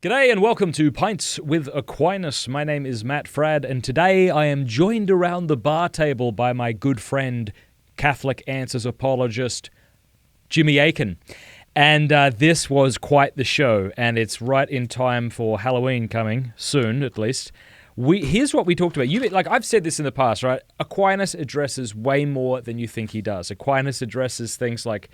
G'day and welcome to Pints with Aquinas. My name is Matt Fradd, and today I am joined around the bar table by my good friend, Catholic Answers apologist, Jimmy Akin. And this was quite the show, and it's right in time for Halloween coming, soon at least. Here's what we talked about. I've said this in the past, right? Aquinas addresses way more than you think he does. Aquinas addresses things like,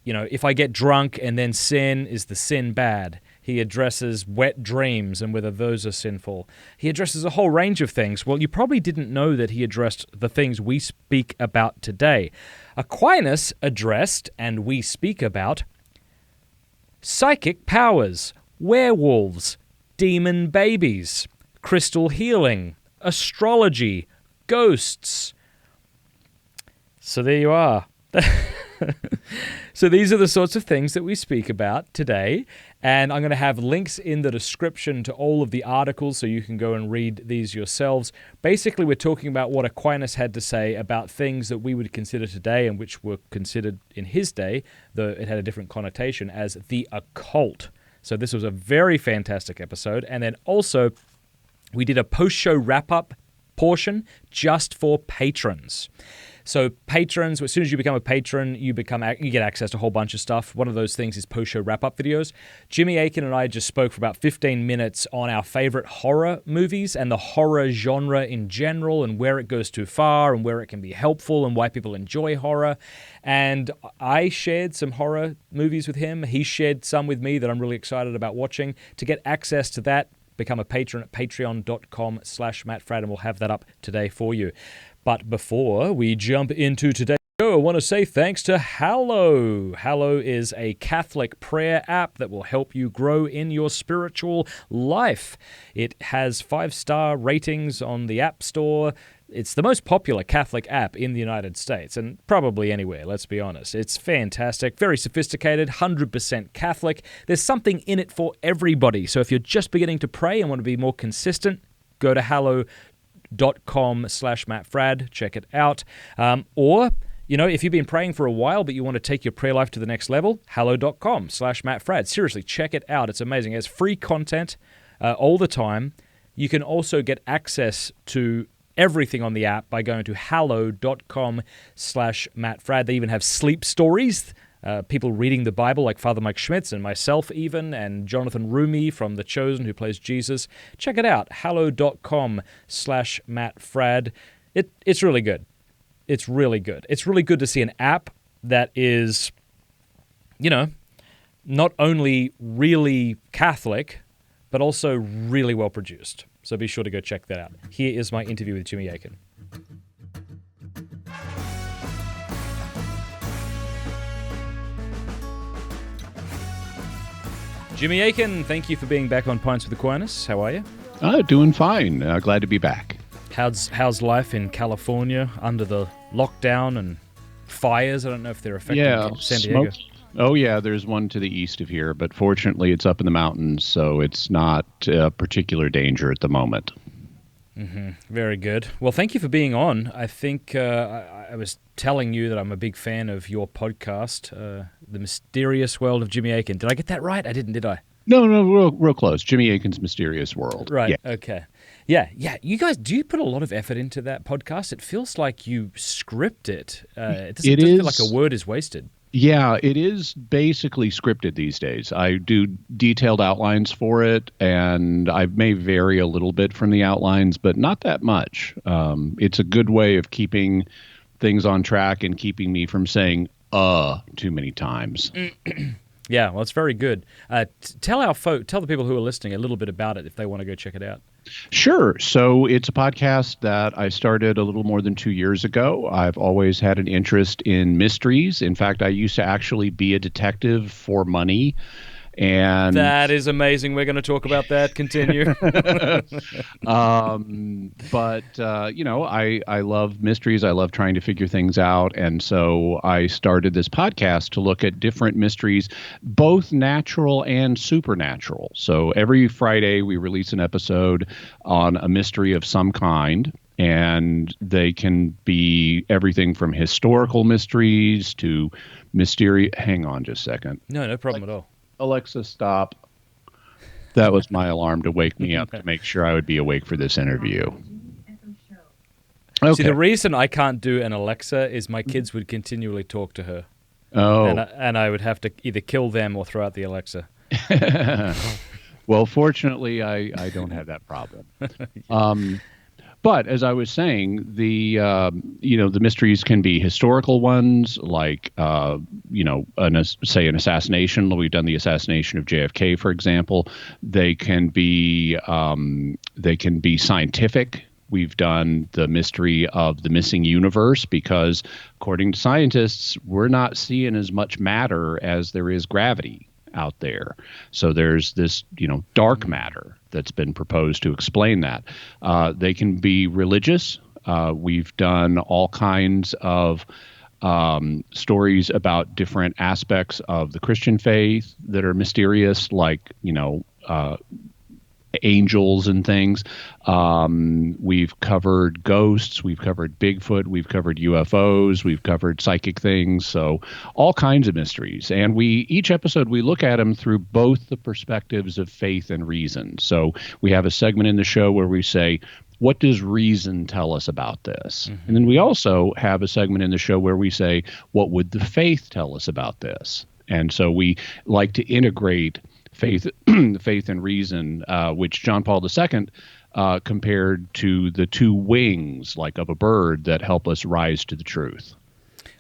if I get drunk and then sin, is the sin bad? He addresses wet dreams and whether those are sinful. He addresses a whole range of things. Well, you probably didn't know that he addressed the things we speak about today. Aquinas addressed, and we speak about, psychic powers, werewolves, demon babies, crystal healing, astrology, ghosts. So there you are. So these are the sorts of things that we speak about today, and I'm going to have links in the description to all of the articles so you can go and read these yourselves. Basically, we're talking about what Aquinas had to say about things that we would consider today and which were considered in his day, though it had a different connotation, as the occult. So this was a very fantastic episode, and then also we did a post-show wrap-up portion just for patrons. So patrons, as soon as you become a patron, you get access to a whole bunch of stuff. One of those things is post-show wrap-up videos. Jimmy Akin and I just spoke for about 15 minutes on our favorite horror movies and the horror genre in general and where it goes too far and where it can be helpful and why people enjoy horror. And I shared some horror movies with him. He shared some with me that I'm really excited about watching. To get access to that, become a patron at patreon.com/MattFradd, and we'll have that up today for you. But before we jump into today's show, I want to say thanks to Hallow. Hallow is a Catholic prayer app that will help you grow in your spiritual life. It has 5-star ratings on the App Store. It's the most popular Catholic app in the United States, and probably anywhere, let's be honest. It's fantastic, very sophisticated, 100% Catholic. There's something in it for everybody. So if you're just beginning to pray and want to be more consistent, go to hallow.com/MattFradd, check it out. Or, if you've been praying for a while but you want to take your prayer life to the next level, hallow.com/MattFradd. Seriously, check it out. It's amazing. It has free content all the time. You can also get access to everything on the app by going to hallow.com/MattFradd. They even have sleep stories, people reading the Bible like Father Mike Schmitz and myself even, and Jonathan Rumi from The Chosen who plays Jesus. Check it out, hallow.com/MattFradd. It's really good. It's really good. It's really good to see an app that is, not only really Catholic, but also really well produced. So be sure to go check that out. Here is my interview with Jimmy Akin. Jimmy Akin, thank you for being back on Pints with Aquinas. How are you? Doing fine. Glad to be back. How's life in California under the lockdown and fires? I don't know if they're affecting San Diego. Oh, yeah, there's one to the east of here, but fortunately it's up in the mountains, so it's not a particular danger at the moment. Mm-hmm. Very good. Well, thank you for being on. I think I was telling you that I'm a big fan of your podcast, The Mysterious World of Jimmy Akin. Did I get that right? I didn't, did I? No, real close. Jimmy Akin's Mysterious World. Right, yeah. Okay. Yeah. You guys, do you put a lot of effort into that podcast? It feels like you script it. It doesn't feel like a word is wasted. Yeah, it is basically scripted these days. I do detailed outlines for it, and I may vary a little bit from the outlines, but not that much. It's a good way of keeping things on track and keeping me from saying too many times. Yeah, well, it's very good. Tell the people who are listening a little bit about it if they want to go check it out. Sure. So it's a podcast that I started a little more than 2 years ago. I've always had an interest in mysteries. In fact, I used to actually be a detective for money. And that is amazing. We're going to talk about that. Continue. I love mysteries. I love trying to figure things out. And so I started this podcast to look at different mysteries, both natural and supernatural. So every Friday we release an episode on a mystery of some kind. And they can be everything from historical mysteries to mysterious. Hang on just a second. No problem at all. Alexa, stop. That was my alarm to wake me up to make sure I would be awake for this interview. Okay. See, the reason I can't do an Alexa is my kids would continually talk to her. Oh. And I would have to either kill them or throw out the Alexa. Well, fortunately, I don't have that problem. But as I was saying, the mysteries can be historical ones, like say an assassination. We've done the assassination of JFK, for example. They can be scientific. We've done the mystery of the missing universe because, according to scientists, we're not seeing as much matter as there is gravity out there. So there's this, dark matter that's been proposed to explain that. They can be religious. We've done all kinds of stories about different aspects of the Christian faith that are mysterious, like, angels and things. We've covered ghosts, we've covered Bigfoot, we've covered UFOs, we've covered psychic things, so all kinds of mysteries. And each episode we look at them through both the perspectives of faith and reason. So we have a segment in the show where we say, what does reason tell us about this? Mm-hmm. And then we also have a segment in the show where we say, what would the faith tell us about this? And so we like to integrate faith and reason, which John Paul II compared to the two wings, like of a bird, that help us rise to the truth.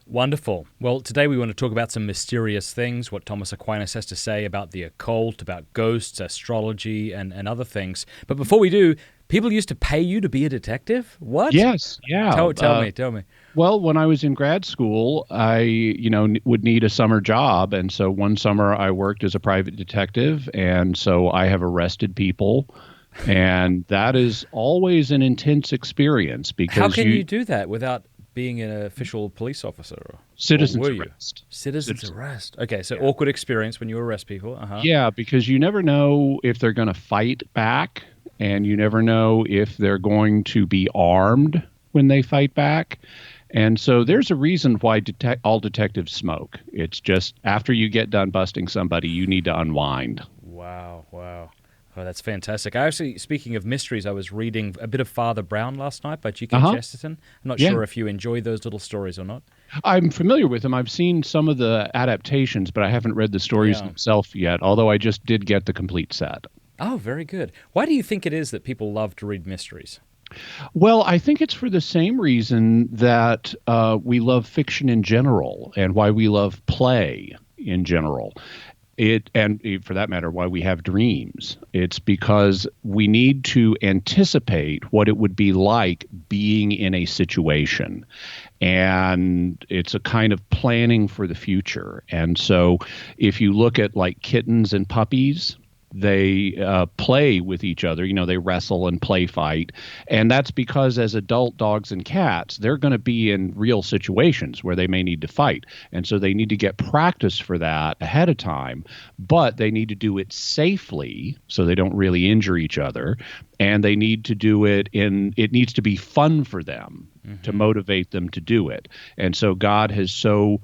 Wonderful. Well, today we want to talk about some mysterious things, what Thomas Aquinas has to say about the occult, about ghosts, astrology, and other things. But before we do, people used to pay you to be a detective? What? Yes. Yeah. Tell me. Well, when I was in grad school, I, would need a summer job. And so one summer I worked as a private detective. And so I have arrested people. And that is always an intense experience because how can you do that without being an official police officer? Citizen's arrest. Citizen's arrest. Okay, so awkward experience when you arrest people. Uh-huh. Yeah, because you never know if they're going to fight back, and you never know if they're going to be armed when they fight back. And so there's a reason why all detectives smoke. It's just after you get done busting somebody, you need to unwind. Wow. Oh, that's fantastic. Speaking of mysteries, I was reading a bit of Father Brown last night by G.K. Chesterton. I'm not sure if you enjoy those little stories or not. I'm familiar with them. I've seen some of the adaptations, but I haven't read the stories themselves yet, although I just did get the complete set. Oh, very good. Why do you think it is that people love to read mysteries? Well, I think it's for the same reason that we love fiction in general and why we love play in general. And for that matter, why we have dreams. It's because we need to anticipate what it would be like being in a situation. And it's a kind of planning for the future. And so if you look at like kittens and puppies, they play with each other. They wrestle and play fight. And that's because as adult dogs and cats, they're going to be in real situations where they may need to fight. And so they need to get practice for that ahead of time. But they need to do it safely so they don't really injure each other. And they need to do it it needs to be fun for them to motivate them to do it. And so God has so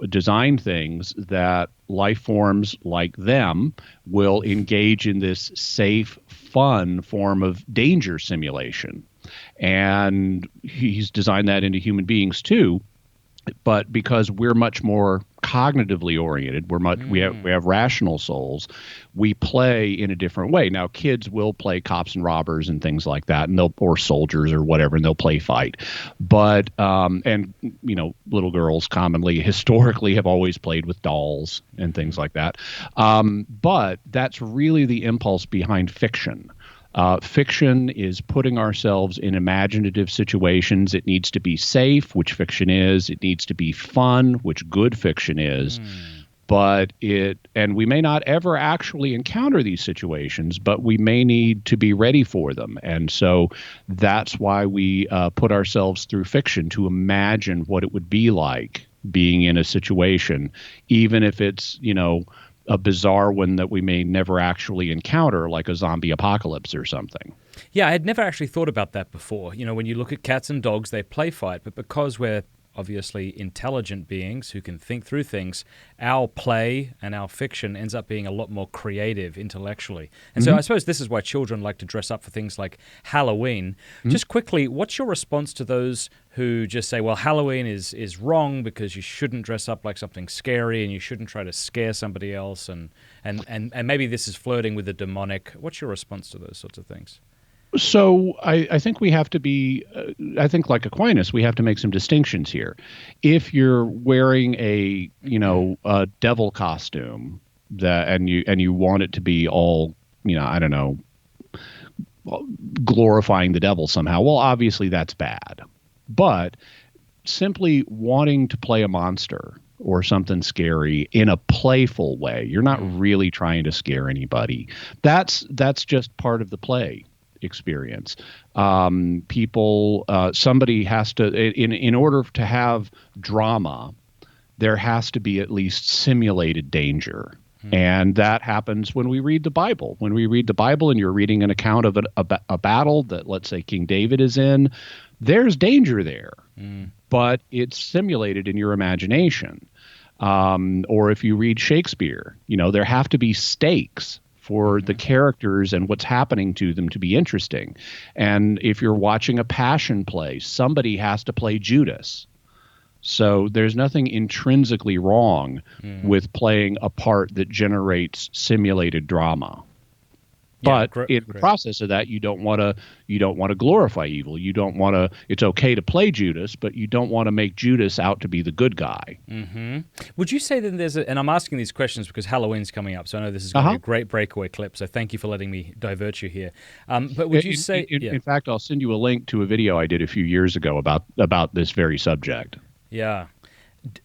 design things that life forms like them will engage in this safe, fun form of danger simulation. And he's designed that into human beings too. But because we're much more cognitively oriented, we have rational souls, we play in a different way. Now, kids will play cops and robbers and things like that, or soldiers or whatever, and they'll play fight. But little girls commonly, historically, have always played with dolls and things like that. But that's really the impulse behind fiction. Fiction is putting ourselves in imaginative situations. It needs to be safe, which fiction is. It needs to be fun, which good fiction is. But we may not ever actually encounter these situations, but we may need to be ready for them. And so that's why we put ourselves through fiction, to imagine what it would be like being in a situation, even if it's, a bizarre one that we may never actually encounter, like a zombie apocalypse or something. Yeah, I had never actually thought about that before. When you look at cats and dogs, they play fight, but because we're obviously intelligent beings who can think through things, our play and our fiction ends up being a lot more creative intellectually. And so I suppose this is why children like to dress up for things like Halloween. Just quickly, what's your response to those who just say, well, Halloween is wrong because you shouldn't dress up like something scary and you shouldn't try to scare somebody else, and maybe this is flirting with the demonic? What's your response to those sorts of things? So I think we have to be, I think like Aquinas, we have to make some distinctions here. If you're wearing a devil costume and you want it to be all, I don't know, glorifying the devil somehow, well, obviously that's bad. But simply wanting to play a monster or something scary in a playful way, you're not really trying to scare anybody. That's just part of the play experience. Somebody has to, in order to have drama, there has to be at least simulated danger. And that happens when we read the Bible. When we read the Bible and you're reading an account of a battle that, let's say, King David is in, there's danger there, but it's simulated in your imagination. Or if you read Shakespeare, there have to be stakes for the characters and what's happening to them to be interesting. And if you're watching a passion play, somebody has to play Judas. So there's nothing intrinsically wrong with playing a part that generates simulated drama. But in the process of that, you don't want to glorify evil. You don't want to. It's okay to play Judas, but you don't want to make Judas out to be the good guy. Would you say that there's and I'm asking these questions because Halloween's coming up, so I know this is going to be a great breakaway clip. So thank you for letting me divert you here. But would you say, in fact, I'll send you a link to a video I did a few years ago about this very subject. Yeah.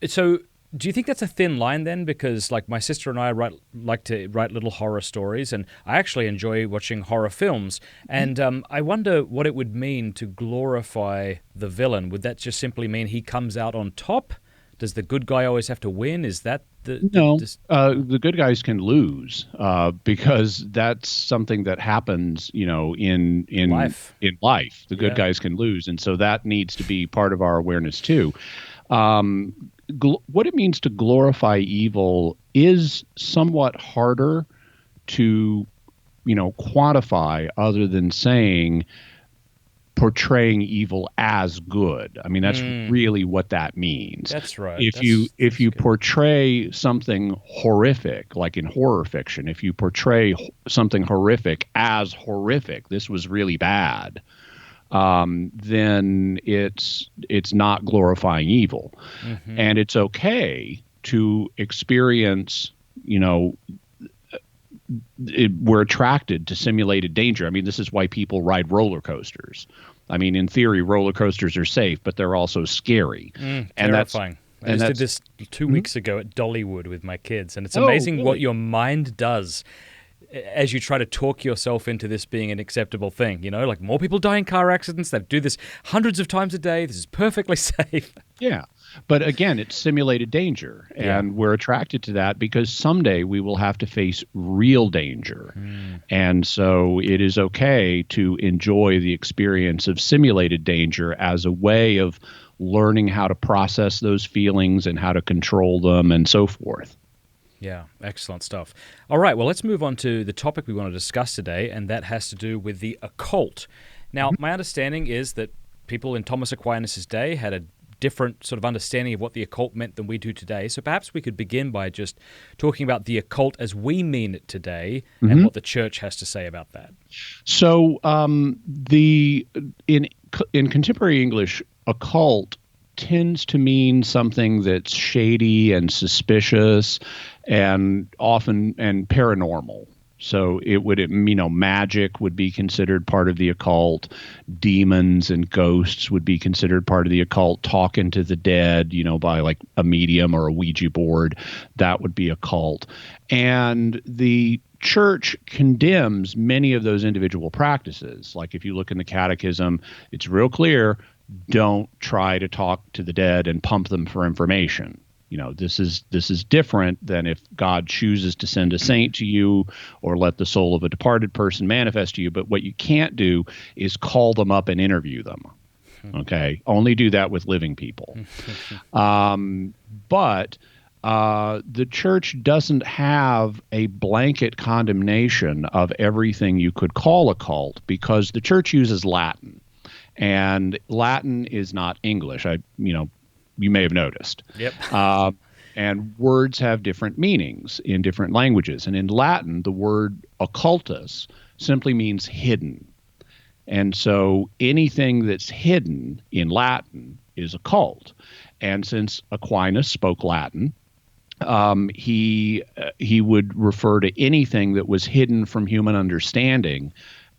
So do you think that's a thin line then? Because like my sister and I like to write little horror stories, and I actually enjoy watching horror films. And I wonder what it would mean to glorify the villain. Would that just simply mean he comes out on top? Does the good guy always have to win? Is that the good guys can lose because that's something that happens, in life. In life, the good guys can lose, and so that needs to be part of our awareness too. What it means to glorify evil is somewhat harder to, quantify other than saying portraying evil as good. I mean, that's really what that means. That's right. If you portray something horrific, like in horror fiction, if you portray something horrific as horrific, this was really bad, then it's not glorifying evil. And it's okay to experience, we're attracted to simulated danger. I mean, this is why people ride roller coasters. I mean, in theory, roller coasters are safe, but they're also scary. And terrifying. I just did this 2 weeks ago at Dollywood with my kids, and it's amazing what your mind does as you try to talk yourself into this being an acceptable thing. Like more people die in car accidents. They do this hundreds of times a day. This is perfectly safe. Yeah. But again, it's simulated danger. And we're attracted to that because someday we will have to face real danger. And so it is okay to enjoy the experience of simulated danger as a way of learning how to process those feelings and how to control them and so forth. Yeah, excellent stuff. All right, well, let's move on to the topic we want to discuss today, and that has to do with the occult. Now, my understanding is that people in Thomas Aquinas' day had a different sort of understanding of what the occult meant than we do today. So perhaps we could begin by just talking about the occult as we mean it today and what the church has to say about that. So in contemporary English, occult tends to mean something that's shady and suspicious and often paranormal. So magic would be considered part of the occult. Demons and ghosts would be considered part of the occult. Talking to the dead, by like a medium or a Ouija board, that would be occult. And the church condemns many of those individual practices. Like if you look in the catechism, it's real clear, don't try to talk to the dead and pump them for information. This is different than if God chooses to send a saint to you or let the soul of a departed person manifest to you. But what you can't do is call them up and interview them. Okay, only do that with living people. But the church doesn't have a blanket condemnation of everything you could call occult because the church uses Latin, and Latin is not English. You may have noticed. Yep. And words have different meanings in different languages. And in Latin, the word occultus simply means hidden. And so anything that's hidden in Latin is occult. And since Aquinas spoke Latin, he would refer to anything that was hidden from human understanding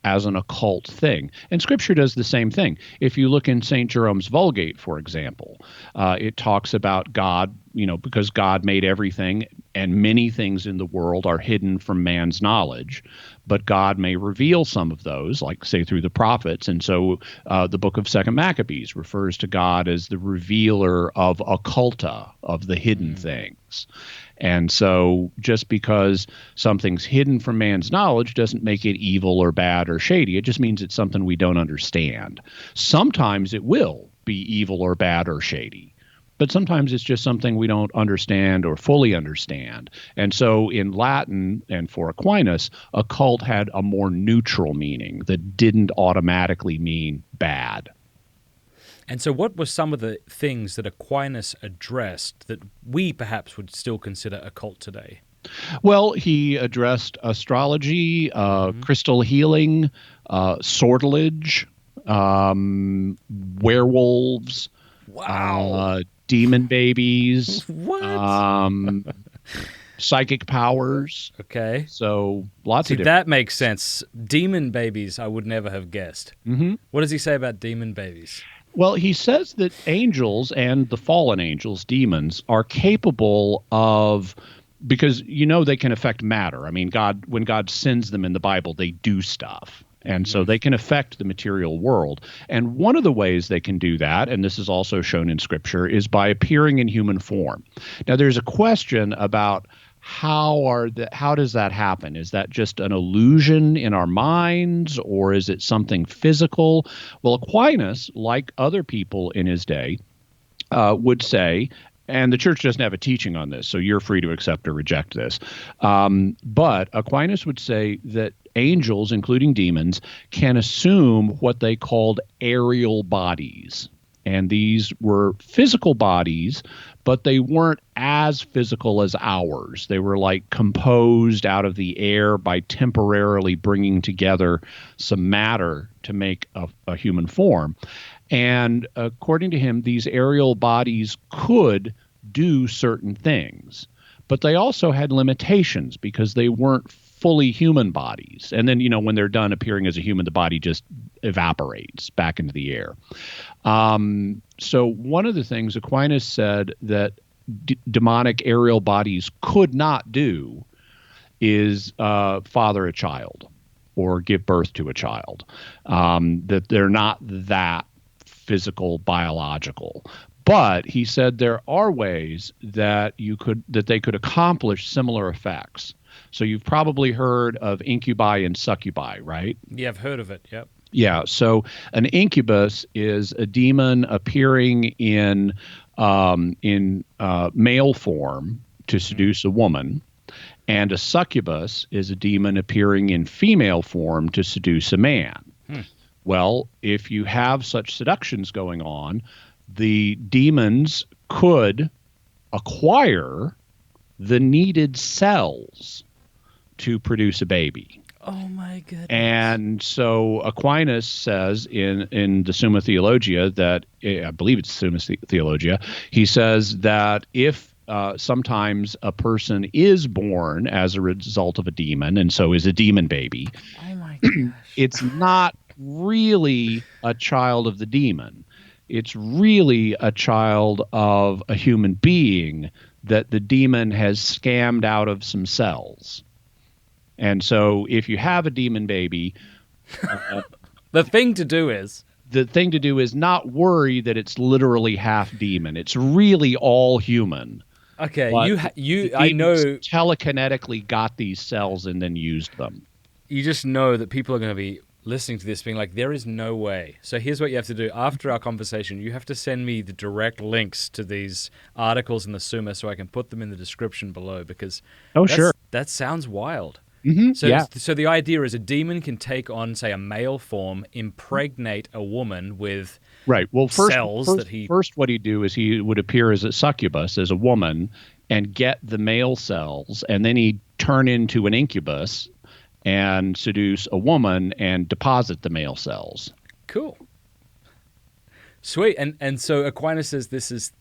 as an occult thing. And Scripture does the same thing. If you look in St. Jerome's Vulgate, for example, it talks about God, because God made everything and many things in the world are hidden from man's knowledge, but God may reveal some of those, like, say, through the prophets. And so the book of Second Maccabees refers to God as the revealer of occulta, of the hidden things. And so just because something's hidden from man's knowledge doesn't make it evil or bad or shady. It just means it's something we don't understand. Sometimes it will be evil or bad or shady, but sometimes it's just something we don't understand or fully understand. And so in Latin and for Aquinas, occult had a more neutral meaning that didn't automatically mean bad. And so what were some of the things that Aquinas addressed that we perhaps would still consider occult today? Well, he addressed astrology, crystal healing, sortilege, werewolves, Wow. demon babies, What? psychic powers. Okay. So lots See, of different. that makes sense. Demon babies, I would never have guessed. What does he say about demon babies? Well, he says that angels and the fallen angels, demons, are capable of, because they can affect matter. I mean, when God sends them in the Bible, they do stuff. And so they can affect the material world. And one of the ways they can do that, and this is also shown in Scripture, is by appearing in human form. Now, there's a question about how does that happen? Is that just an illusion in our minds, or is it something physical? Well, Aquinas, like other people in his day, would say, and the church doesn't have a teaching on this, so you're free to accept or reject this. But Aquinas would say that angels, including demons, can assume what they called aerial bodies. And these were physical bodies, but they weren't as physical as ours. They were like composed out of the air by temporarily bringing together some matter to make a human form. And according to him, these aerial bodies could do certain things, but they also had limitations because they weren't fully human bodies. And then, when they're done appearing as a human, the body just evaporates back into the air. So one of the things Aquinas said that demonic aerial bodies could not do is father a child or give birth to a child, that they're not that physical, biological. But he said there are ways that they could accomplish similar effects. So you've probably heard of incubi and succubi, right? Yeah, I've heard of it. Yep. Yeah. So an incubus is a demon appearing in male form to seduce a woman, and a succubus is a demon appearing in female form to seduce a man. Well, if you have such seductions going on, the demons could acquire the needed cells to produce a baby. Oh my goodness. And so Aquinas says in the Summa Theologia that, I believe it's Summa Theologia, he says that if sometimes a person is born as a result of a demon and so is a demon baby, oh my gosh, it's not really a child of the demon. It's really a child of a human being that the demon has scammed out of some cells. And so if you have a demon baby, the thing to do is not worry that it's literally half demon. It's really all human. Okay, I know telekinetically got these cells and then used them. You just know that people are going to be listening to this being like, there is no way. So here's what you have to do. After our conversation, you have to send me the direct links to these articles in the Summa so I can put them in the description below, because sure. that sounds wild. Yeah. So the idea is a demon can take on, say, a male form, impregnate a woman with right. Well, cells that he... First, what he'd do is he would appear as a succubus, as a woman, and get the male cells, and then he'd turn into an incubus and seduce a woman and deposit the male cells. Cool. Sweet. And so Aquinas says this is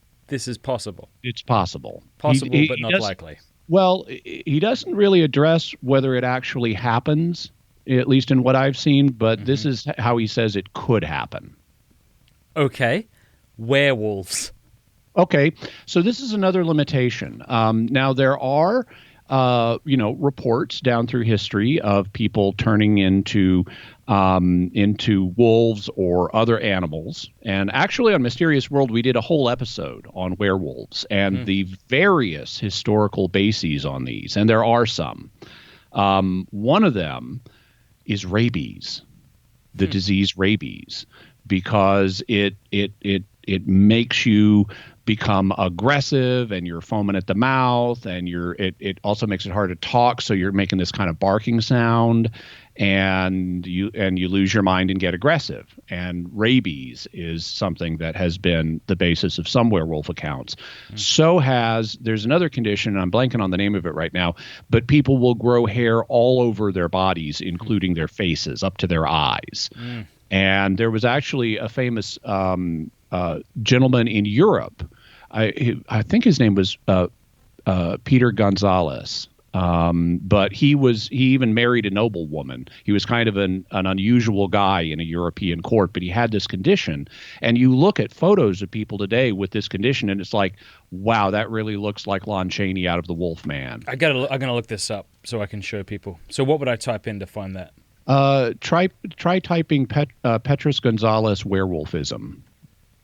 possible. It's possible. Possible, but not likely. Well, he doesn't really address whether it actually happens, at least in what I've seen, but this is how he says it could happen. Okay. Werewolves. Okay. So this is another limitation. Now, there are reports down through history of people turning into wolves or other animals. And actually on Mysterious World, we did a whole episode on werewolves and the various historical bases on these. And there are some. One of them is rabies, the disease rabies, because it makes you become aggressive and you're foaming at the mouth, and it also makes it hard to talk, so you're making this kind of barking sound, and you lose your mind and get aggressive. And rabies is something that has been the basis of some werewolf accounts. There's another condition, I'm blanking on the name of it right now, but people will grow hair all over their bodies, including their faces, up to their eyes. And there was actually a famous gentleman in Europe. I think his name was Peter Gonzalez. But he even married a noblewoman. He was kind of an unusual guy in a European court, but he had this condition. And you look at photos of people today with this condition, and it's like, wow, that really looks like Lon Chaney out of The Wolf Man. I'm gonna look this up so I can show people. So what would I type in to find that? Try typing Petrus Gonzalez werewolfism.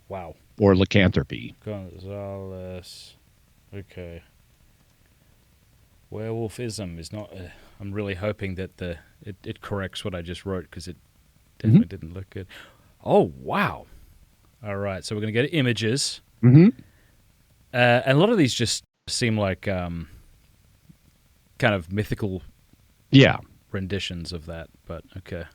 Wow. Or lycanthropy. Gonzalez. Okay. Werewolfism is not... I'm really hoping that it corrects what I just wrote, because it definitely didn't look good. Oh, wow. All right, so we're going to go to images. And a lot of these just seem like kind of mythical renditions of that, but okay.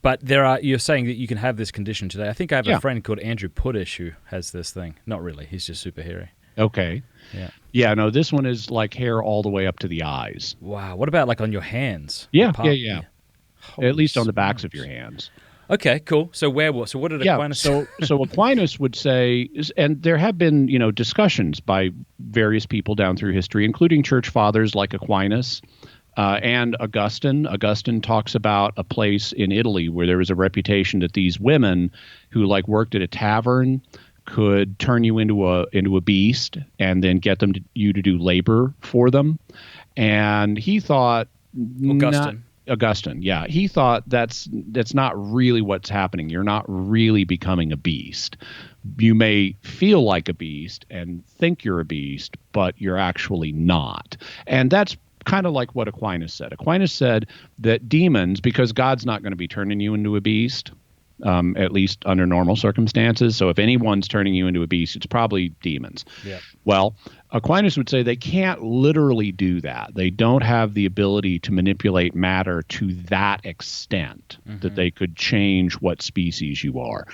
But you're saying that you can have this condition today. I think I have a friend called Andrew Puttish who has this thing. Not really. He's just super hairy. Okay. Yeah. Yeah, no, this one is like hair all the way up to the eyes. Wow. What about like on your hands? Yeah. At least on the backs of your hands. Okay, cool. So werewolf. So what did Aquinas say? So Aquinas would say, and there have been, discussions by various people down through history, including church fathers like Aquinas, and Augustine. Augustine talks about a place in Italy where there was a reputation that these women who worked at a tavern could turn you into a beast and then get you to do labor for them. And he thought Augustine, yeah, he thought that's not really what's happening. You're not really becoming a beast. You may feel like a beast and think you're a beast, but you're actually not. And that's kind of like what Aquinas said. Aquinas said that demons, because God's not going to be turning you into a beast, at least under normal circumstances. So if anyone's turning you into a beast, it's probably demons. Yeah. Well, Aquinas would say they can't literally do that. They don't have the ability to manipulate matter to that extent that they could change what species you are.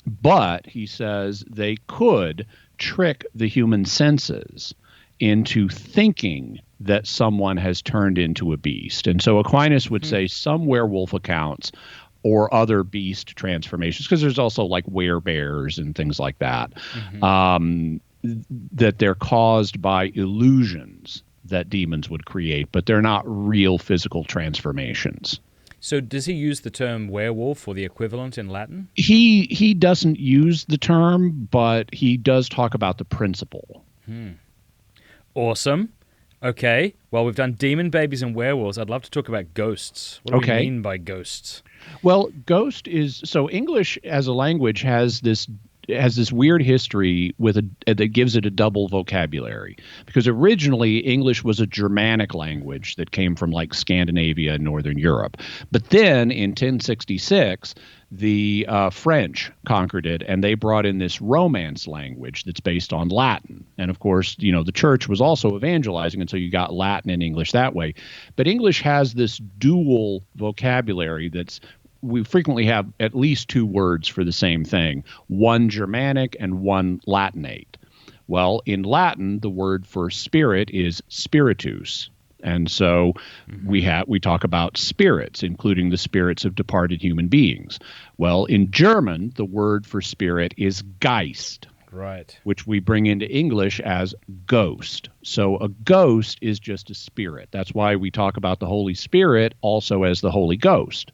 But he says they could trick the human senses into thinking that someone has turned into a beast. And so Aquinas would say some werewolf accounts or other beast transformations, because there's also like werebears and things like that, that they're caused by illusions that demons would create, but they're not real physical transformations. So does he use the term werewolf or the equivalent in Latin? He doesn't use the term, but he does talk about the principle. Awesome. Okay. Well, we've done demon babies and werewolves. I'd love to talk about ghosts. What do we mean by ghosts? Well, ghost is... So English as a language has this has this weird history with that gives it a double vocabulary, because originally English was a Germanic language that came from like Scandinavia and Northern Europe. But then in 1066, the French conquered it, and they brought in this Romance language that's based on Latin. And of course, the church was also evangelizing, and so you got Latin and English that way. But English has this dual vocabulary we frequently have at least two words for the same thing, one Germanic and one Latinate. Well, in Latin, the word for spirit is spiritus. And so we talk about spirits, including the spirits of departed human beings. Well, in German, the word for spirit is Geist. Right. Which we bring into English as ghost. So a ghost is just a spirit. That's why we talk about the Holy Spirit also as the Holy Ghost.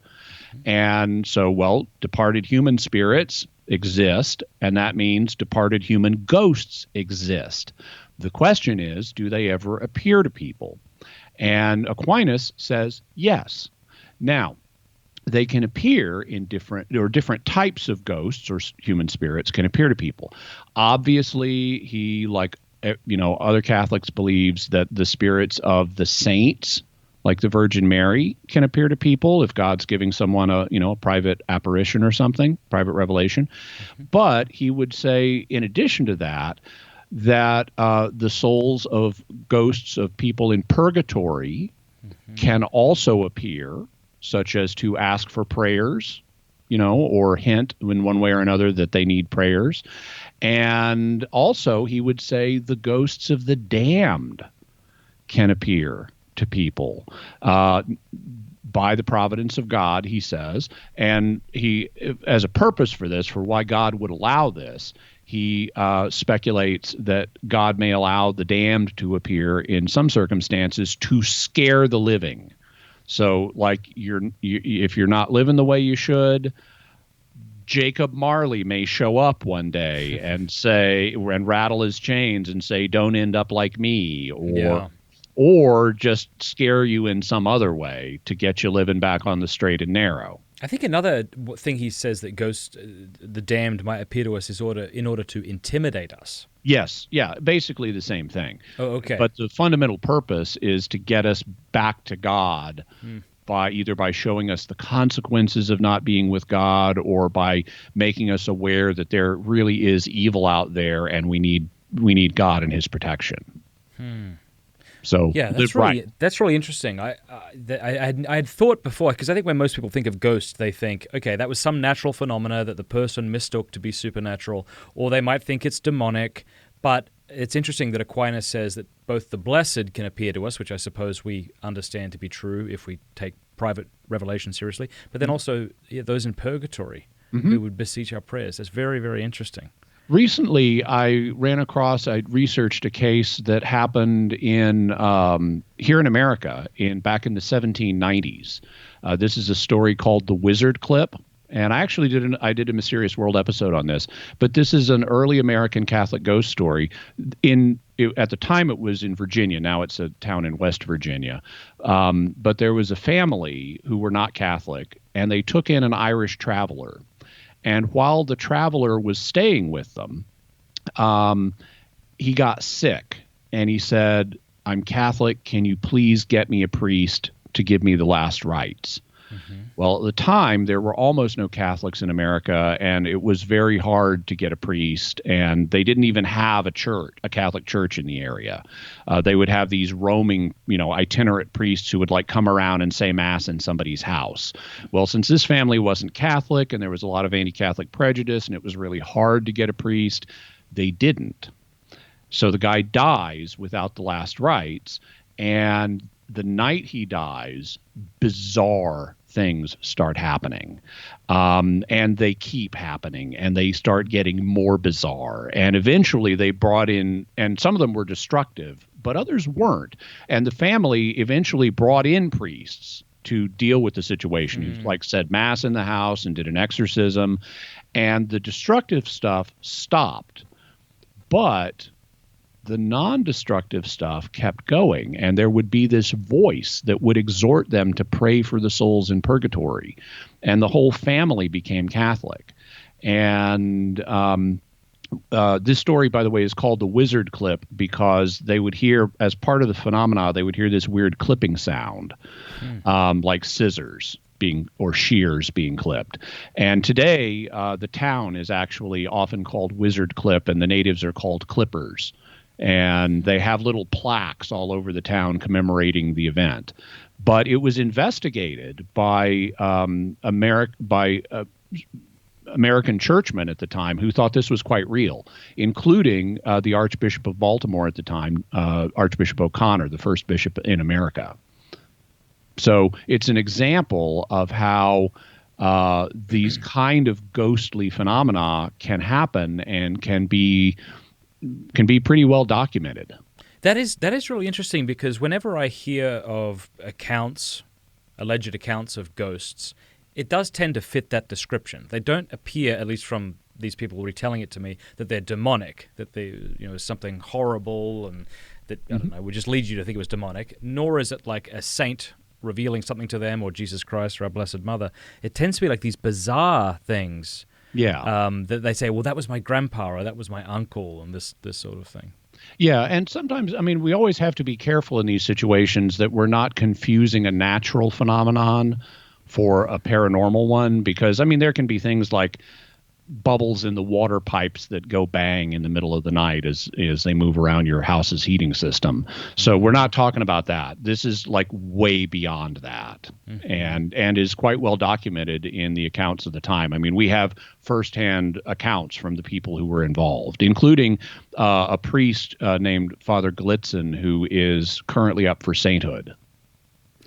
And so, departed human spirits exist, and that means departed human ghosts exist. The question is, do they ever appear to people? And Aquinas says yes. Now, they can appear in different types of ghosts, or human spirits can appear to people. Obviously, he, like other Catholics, believes that the spirits of the saints, like the Virgin Mary, can appear to people if God's giving someone a private apparition or something, private revelation. But he would say, in addition to that, that the souls of ghosts of people in purgatory can also appear, such as to ask for prayers, or hint in one way or another that they need prayers. And also, he would say the ghosts of the damned can appear to people by the providence of God, he says. And he, as a purpose for this, for why God would allow this, he speculates that God may allow the damned to appear in some circumstances to scare the living. So, like, if you're not living the way you should, Jacob Marley may show up one day and rattle his chains and say, "Don't end up like me," or just scare you in some other way to get you living back on the straight and narrow. I think another thing he says that ghosts, the damned, might appear to us is in order to intimidate us. Yes, yeah, basically the same thing. Oh, okay. But the fundamental purpose is to get us back to God by showing us the consequences of not being with God, or by making us aware that there really is evil out there and we need God and his protection. So yeah, that's really interesting. I had thought before, because I think when most people think of ghosts, they think, okay, that was some natural phenomena that the person mistook to be supernatural, or they might think it's demonic. But it's interesting that Aquinas says that both the blessed can appear to us, which I suppose we understand to be true if we take private revelation seriously, but then also those in purgatory who would beseech our prayers. That's very, very interesting. Recently, I researched a case that happened here in America back in the 1790s. This is a story called The Wizard Clip. And I actually did a Mysterious World episode on this, but this is an early American Catholic ghost story. At the time, it was in Virginia. Now it's a town in West Virginia. But there was a family who were not Catholic, and they took in an Irish traveler. And while the traveler was staying with them, he got sick, and he said, "I'm Catholic. Can you please get me a priest to give me the last rites?" Well, at the time, there were almost no Catholics in America, and it was very hard to get a priest, and they didn't even have a Catholic church in the area. They would have these roaming, itinerant priests who would come around and say mass in somebody's house. Well, since this family wasn't Catholic and there was a lot of anti-Catholic prejudice and it was really hard to get a priest, they didn't. So the guy dies without the last rites, and the night he dies, bizarre things start happening, and they keep happening, and they start getting more bizarre. And eventually they brought in, and some of them were destructive, but others weren't. And the family eventually brought in priests to deal with the situation. Who said mass in the house and did an exorcism, and the destructive stuff stopped. But the non-destructive stuff kept going, and there would be this voice that would exhort them to pray for the souls in purgatory, and the whole family became Catholic. And this story, by the way, is called the wizard clip because they would hear, as part of the phenomena, they would hear this weird clipping sound, like scissors being or shears being clipped. And today, the town is actually often called Wizard Clip, and the natives are called Clippers. And they have little plaques all over the town commemorating the event. But it was investigated by American churchmen at the time who thought this was quite real, including the Archbishop of Baltimore at the time, Archbishop O'Connor, the first bishop in America. So it's an example of how these kind of ghostly phenomena can happen and can be pretty well documented. That is really interesting, because whenever I hear of alleged accounts of ghosts, it does tend to fit that description. They don't appear, at least from these people retelling it to me, that they're demonic, that they, something horrible and that, I don't know, would just lead you to think it was demonic, nor is it like a saint revealing something to them or Jesus Christ or our Blessed Mother. It tends to be like these bizarre things. Yeah. That they say, well, that was my grandpa or that was my uncle and this sort of thing. Yeah, and sometimes, I mean, we always have to be careful in these situations that we're not confusing a natural phenomenon for a paranormal one, because, I mean, there can be things like bubbles in the water pipes that go bang in the middle of the night as they move around your house's heating system. So we're not talking about that. This is like way beyond that, and is quite well documented in the accounts of the time. I mean, we have firsthand accounts from the people who were involved, including a priest named Father Glitzen, who is currently up for sainthood,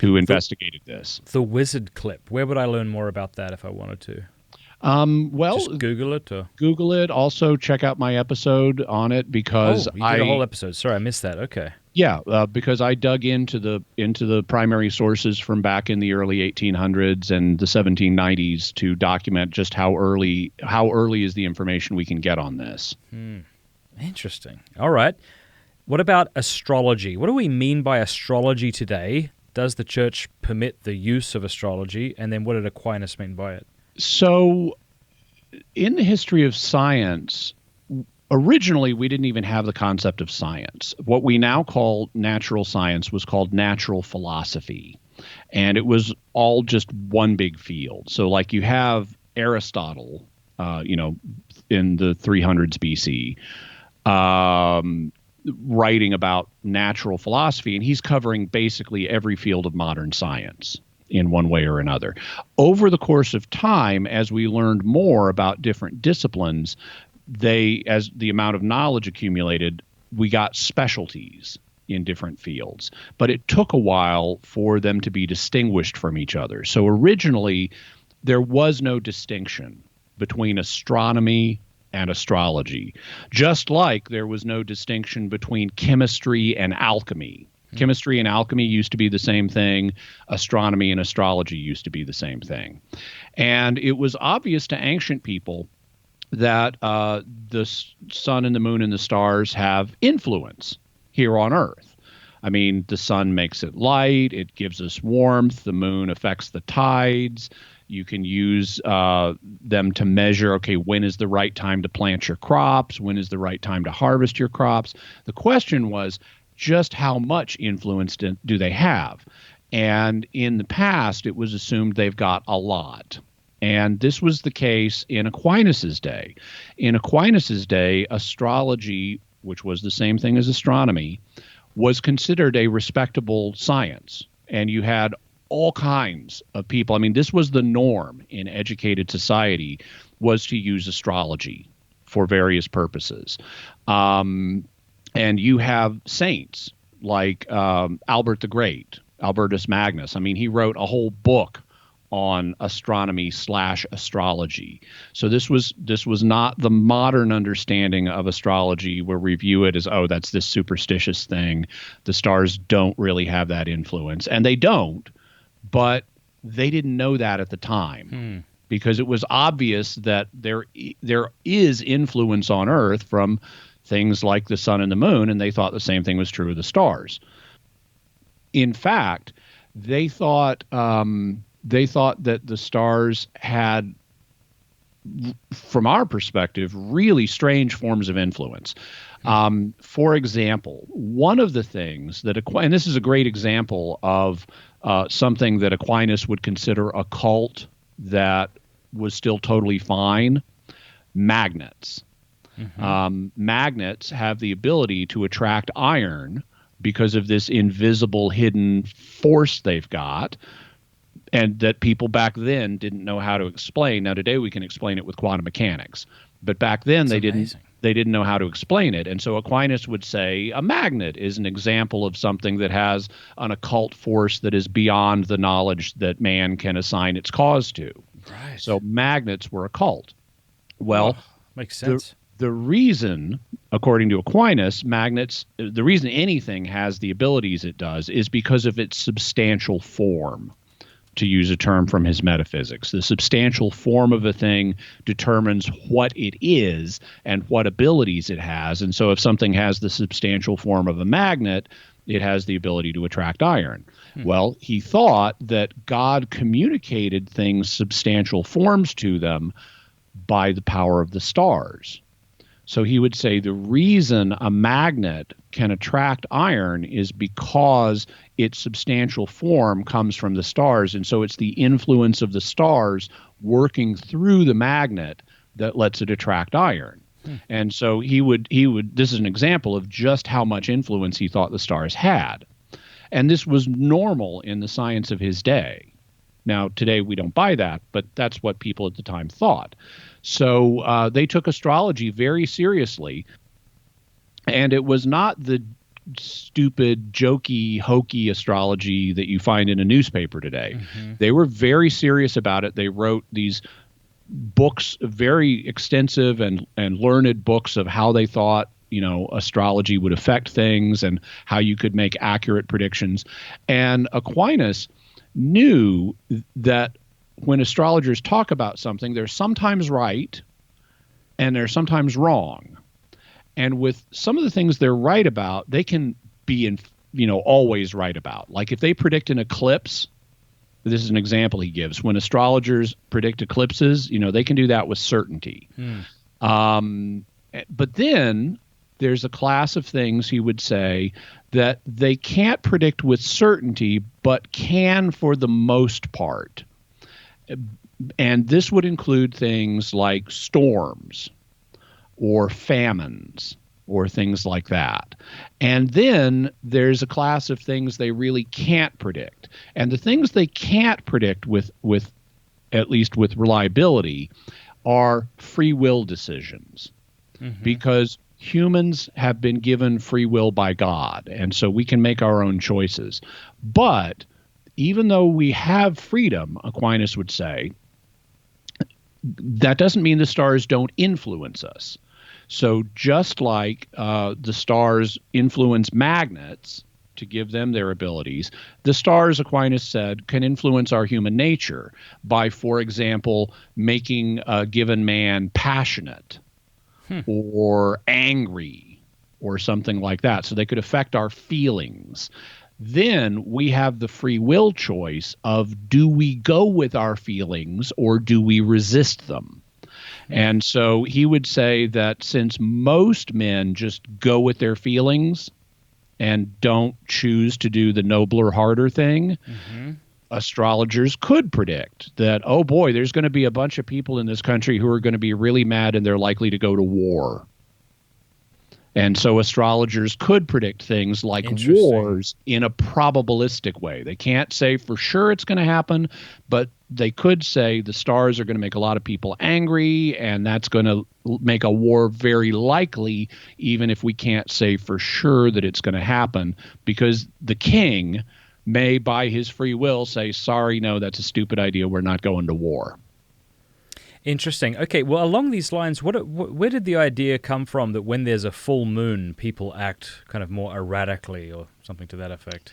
who investigated this. The wizard clip. Where would I learn more about that if I wanted to? Well, just Google it. Or? Google it. Also, check out my episode on it because you did a whole episode. Sorry, I missed that. Okay. Yeah, because I dug into the primary sources from back in the early 1800s and the 1790s to document just how early is the information we can get on this. Interesting. All right. What about astrology? What do we mean by astrology today? Does the church permit the use of astrology? And then what did Aquinas mean by it? So, in the history of science, originally we didn't even have the concept of science. What we now call natural science was called natural philosophy. And it was all just one big field. So, like, you have Aristotle, in the 300s BC, writing about natural philosophy, and he's covering basically every field of modern science in one way or another. Over the course of time, as we learned more about different disciplines, as the amount of knowledge accumulated, we got specialties in different fields. But it took a while for them to be distinguished from each other. So originally, there was no distinction between astronomy and astrology, just like there was no distinction between chemistry and alchemy. Chemistry and alchemy used to be the same thing. Astronomy and astrology used to be the same thing. And it was obvious to ancient people that the sun and the moon and the stars have influence here on Earth. I mean, the sun makes it light. It gives us warmth. The moon affects the tides. You can use them to measure, okay, when is the right time to plant your crops? When is the right time to harvest your crops? The question was, just how much influence do they have? And in the past, it was assumed they've got a lot. And this was the case in Aquinas' day. In Aquinas' day, astrology, which was the same thing as astronomy, was considered a respectable science. And you had all kinds of people. I mean, this was the norm in educated society, was to use astrology for various purposes. And you have saints like Albert the Great, Albertus Magnus. I mean, he wrote a whole book on astronomy/astrology. So this was not the modern understanding of astrology where we view it as, oh, that's this superstitious thing. The stars don't really have that influence. And they don't, but they didn't know that at the time. Because it was obvious that there is influence on Earth from things like the sun and the moon, and they thought the same thing was true of the stars. In fact, they thought that the stars had from our perspective, really strange forms of influence. For example, one of the things that and this is a great example of something that Aquinas would consider occult that was still totally fine: magnets. Magnets have the ability to attract iron because of this invisible hidden force they've got, and that people back then didn't know how to explain. Now today we can explain it with quantum mechanics, but back then they didn't know how to explain it. And so Aquinas would say a magnet is an example of something that has an occult force that is beyond the knowledge that man can assign its cause to. Right. So magnets were occult. Well, makes sense. The reason, according to Aquinas, magnets, the reason anything has the abilities it does is because of its substantial form, to use a term from his metaphysics. The substantial form of a thing determines what it is and what abilities it has. And so if something has the substantial form of a magnet, it has the ability to attract iron. Well, he thought that God communicated things substantial forms to them by the power of the stars. So he would say the reason a magnet can attract iron is because its substantial form comes from the stars. And so it's the influence of the stars working through the magnet that lets it attract iron. And so he would, this is an example of just how much influence he thought the stars had. And this was normal in the science of his day. Now, today we don't buy that, but that's what people at the time thought. So they took astrology very seriously. And it was not the stupid, jokey, hokey astrology that you find in a newspaper today. They were very serious about it. They wrote these books, very extensive and learned books of how they thought, astrology would affect things and how you could make accurate predictions. And Aquinas knew that when astrologers talk about something, they're sometimes right and they're sometimes wrong. And with some of the things they're right about, they can be always right about. Like if they predict an eclipse, this is an example he gives. When astrologers predict eclipses, they can do that with certainty. But then there's a class of things, he would say, that they can't predict with certainty, but can for the most part. And this would include things like storms or famines or things like that. And then there's a class of things they really can't predict. And the things they can't predict with at least with reliability are free will decisions. Because humans have been given free will by God, and so we can make our own choices. But even though we have freedom, Aquinas would say, that doesn't mean the stars don't influence us. So just like the stars influence magnets to give them their abilities, the stars, Aquinas said, can influence our human nature by, for example, making a given man passionate or angry or something like that. So they could affect our feelings. Then we have the free will choice of, do we go with our feelings or do we resist them? And so he would say that since most men just go with their feelings and don't choose to do the nobler, harder thing, astrologers could predict that, oh boy, there's going to be a bunch of people in this country who are going to be really mad and they're likely to go to war. And so astrologers could predict things like wars in a probabilistic way. They can't say for sure it's going to happen, but they could say the stars are going to make a lot of people angry, and that's going to make a war very likely, even if we can't say for sure that it's going to happen, because the king may, by his free will, say, sorry, no, that's a stupid idea. We're not going to war. Interesting. Okay, well, along these lines, where did the idea come from that when there's a full moon, people act kind of more erratically or something to that effect?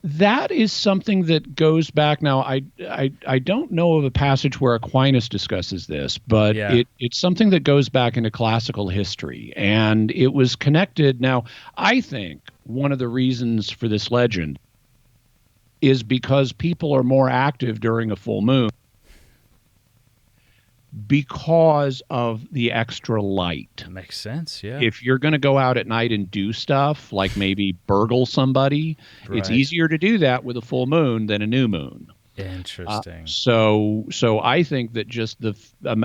That is something that goes back. Now, I don't know of a passage where Aquinas discusses this, but it's something that goes back into classical history, and it was connected. Now, I think one of the reasons for this legend is because people are more active during a full moon. because of the extra light. Makes sense, yeah. If you're going to go out at night and do stuff like maybe burgle somebody, it's Right. easier to do that with a full moon than a new moon. Interesting. So I think that just the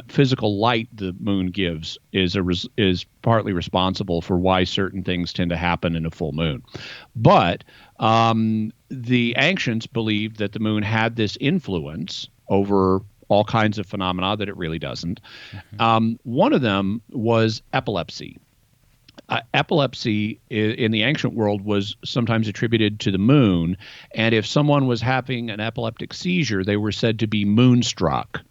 physical light the moon gives is partly responsible for why certain things tend to happen in a full moon. But the ancients believed that the moon had this influence over all kinds of phenomena that it really doesn't. One of them was epilepsy. Epilepsy in the ancient world was sometimes attributed to the moon, and if someone was having an epileptic seizure, they were said to be moonstruck.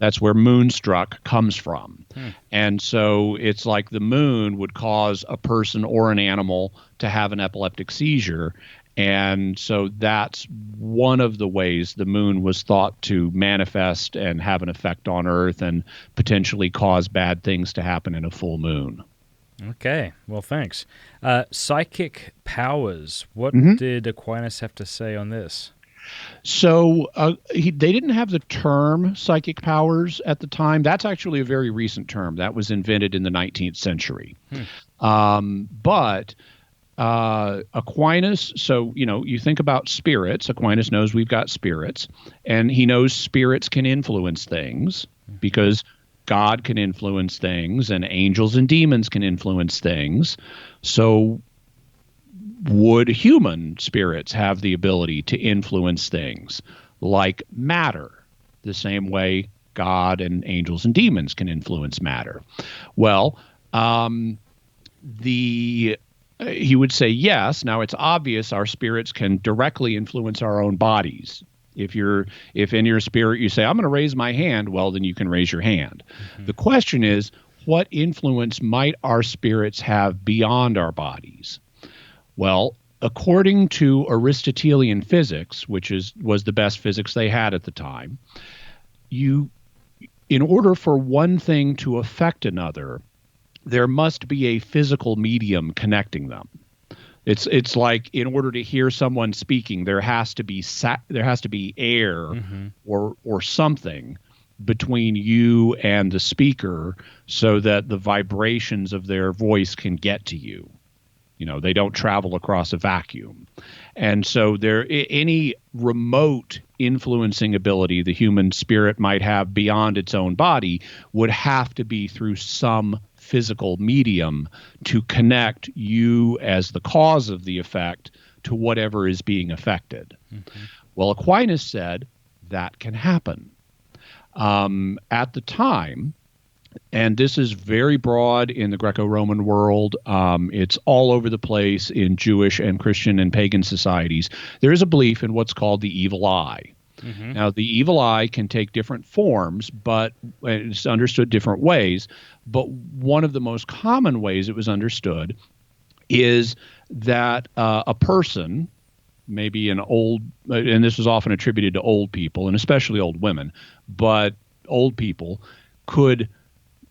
That's where moonstruck comes from. And so it's like the moon would cause a person or an animal to have an epileptic seizure. And so that's one of the ways the moon was thought to manifest and have an effect on Earth and potentially cause bad things to happen in a full moon. Okay, well, thanks. Psychic powers. What did Aquinas have to say on this? So they didn't have the term psychic powers at the time. That's actually a very recent term. That was invented in the 19th century. But Aquinas, so, you think about spirits. Aquinas knows we've got spirits, and he knows spirits can influence things because God can influence things and angels and demons can influence things. So would human spirits have the ability to influence things like matter, the same way God and angels and demons can influence matter? Well, he would say yes. Now, it's obvious our spirits can directly influence our own bodies. If in your spirit you say, I'm going to raise my hand, well, then you can raise your hand. The question is, what influence might our spirits have beyond our bodies? Well, according to Aristotelian physics, which was the best physics they had at the time, in order for one thing to affect another, there must be a physical medium connecting them. It's like in order to hear someone speaking, there has to be air or something between you and the speaker so that the vibrations of their voice can get to you. They don't travel across a vacuum. And so any remote influencing ability the human spirit might have beyond its own body would have to be through some physical medium to connect you as the cause of the effect to whatever is being affected. Well, Aquinas said that can happen. At the time, and this is very broad in the Greco-Roman world, it's all over the place in Jewish and Christian and pagan societies, there is a belief in what's called the evil eye. Now, the evil eye can take different forms, but it's understood different ways. But one of the most common ways it was understood is that a person, maybe an old, and this was often attributed to old people, and especially old women, but old people could,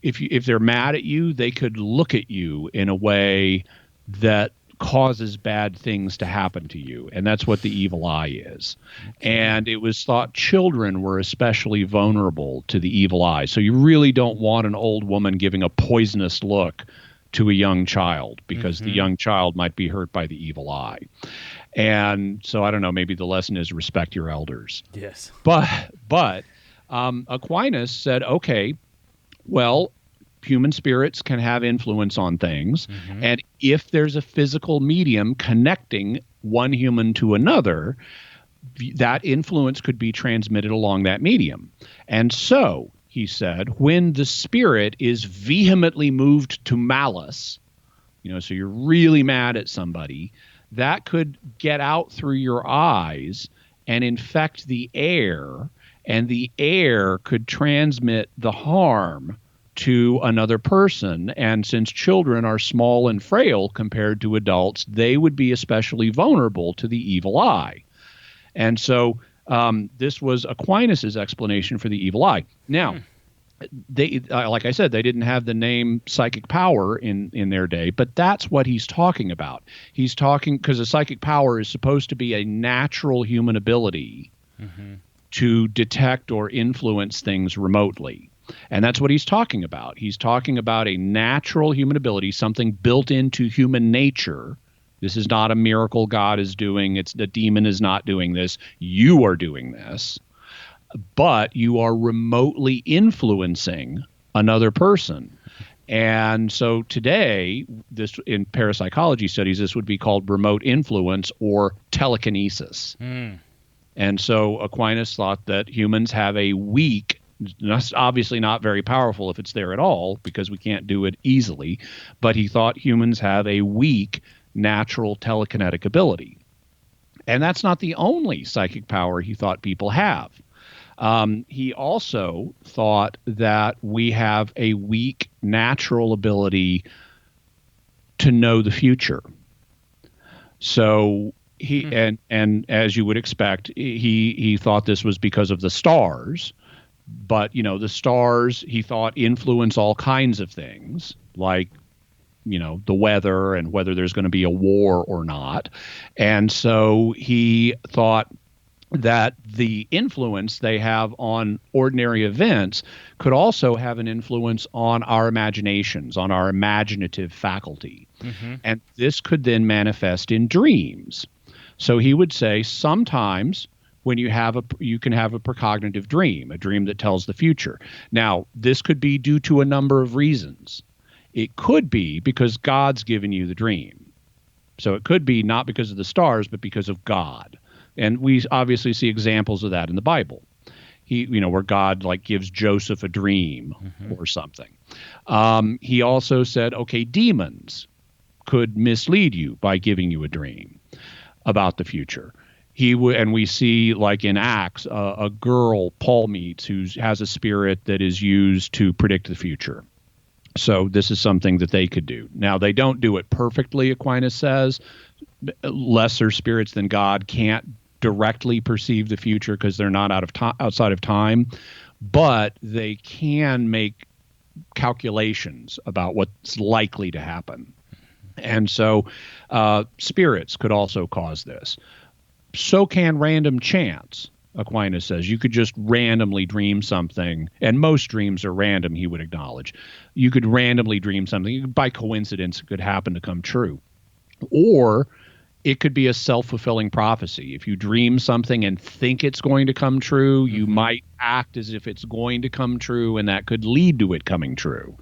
if they're mad at you, they could look at you in a way that causes bad things to happen to you. And that's what the evil eye is. And it was thought children were especially vulnerable to the evil eye. So you really don't want an old woman giving a poisonous look to a young child because the young child might be hurt by the evil eye. And so I don't know, maybe the lesson is respect your elders. Yes. But Aquinas said, okay, well, human spirits can have influence on things. And if there's a physical medium connecting one human to another, that influence could be transmitted along that medium. And so, he said, when the spirit is vehemently moved to malice, so you're really mad at somebody, that could get out through your eyes and infect the air, and the air could transmit the harm to another person. And since children are small and frail compared to adults, they would be especially vulnerable to the evil eye. And so this was Aquinas's explanation for the evil eye. Now, they, like I said, they didn't have the name psychic power in their day, but that's what he's talking about. He's talking because a psychic power is supposed to be a natural human ability to detect or influence things remotely. And that's what he's talking about. He's talking about a natural human ability, something built into human nature. This is not a miracle God is doing. It's the demon is not doing this. You are doing this. But you are remotely influencing another person. And so today, this in parapsychology studies, this would be called remote influence or telekinesis. And so Aquinas thought that humans have a weak, obviously not very powerful if it's there at all, because we can't do it easily, but he thought humans have a weak natural telekinetic ability. And that's not the only psychic power he thought people have. He also thought that we have a weak natural ability to know the future. So he and as you would expect, he thought this was because of the stars. But the stars, he thought, influence all kinds of things, like the weather and whether there's going to be a war or not. And so he thought that the influence they have on ordinary events could also have an influence on our imaginations, on our imaginative faculty. And this could then manifest in dreams. So he would say sometimes when you can have a precognitive dream, a dream that tells the future. Now, this could be due to a number of reasons. It could be because God's given you the dream. So it could be not because of the stars, but because of God. And we obviously see examples of that in the Bible. Where God gives Joseph a dream or something. He also said, okay, demons could mislead you by giving you a dream about the future. And we see, in Acts, a girl Paul meets who has a spirit that is used to predict the future. So this is something that they could do. Now, they don't do it perfectly, Aquinas says. Lesser spirits than God can't directly perceive the future because they're not outside of time, but they can make calculations about what's likely to happen. And so spirits could also cause this. So can random chance, Aquinas says. You could just randomly dream something, and most dreams are random, he would acknowledge. You could randomly dream something. By coincidence, it could happen to come true. Or it could be a self-fulfilling prophecy. If you dream something and think it's going to come true, you might act as if it's going to come true, and that could lead to it coming true.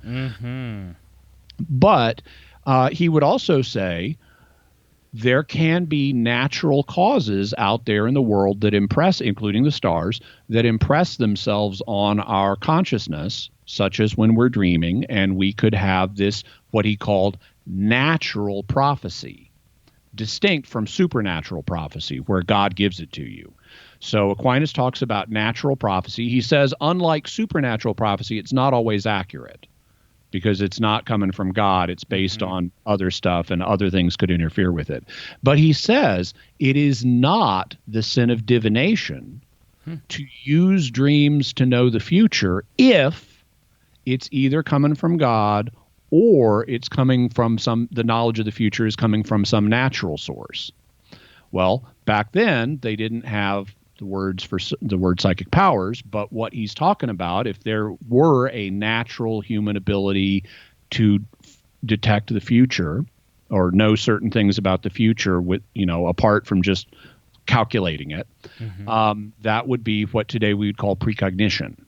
But he would also say there can be natural causes out there in the world that impress, including the stars, that impress themselves on our consciousness, such as when we're dreaming, and we could have this, what he called natural prophecy, distinct from supernatural prophecy, where God gives it to you. So Aquinas talks about natural prophecy. He says, unlike supernatural prophecy, it's not always accurate because it's not coming from God. It's based on other stuff, and other things could interfere with it. But he says it is not the sin of divination to use dreams to know the future if it's either coming from God or it's coming from the knowledge of the future is coming from some natural source. Well, back then, they didn't have the word psychic powers, but what he's talking about, if there were a natural human ability to detect the future or know certain things about the future with, apart from just calculating it, that would be what today we would call precognition.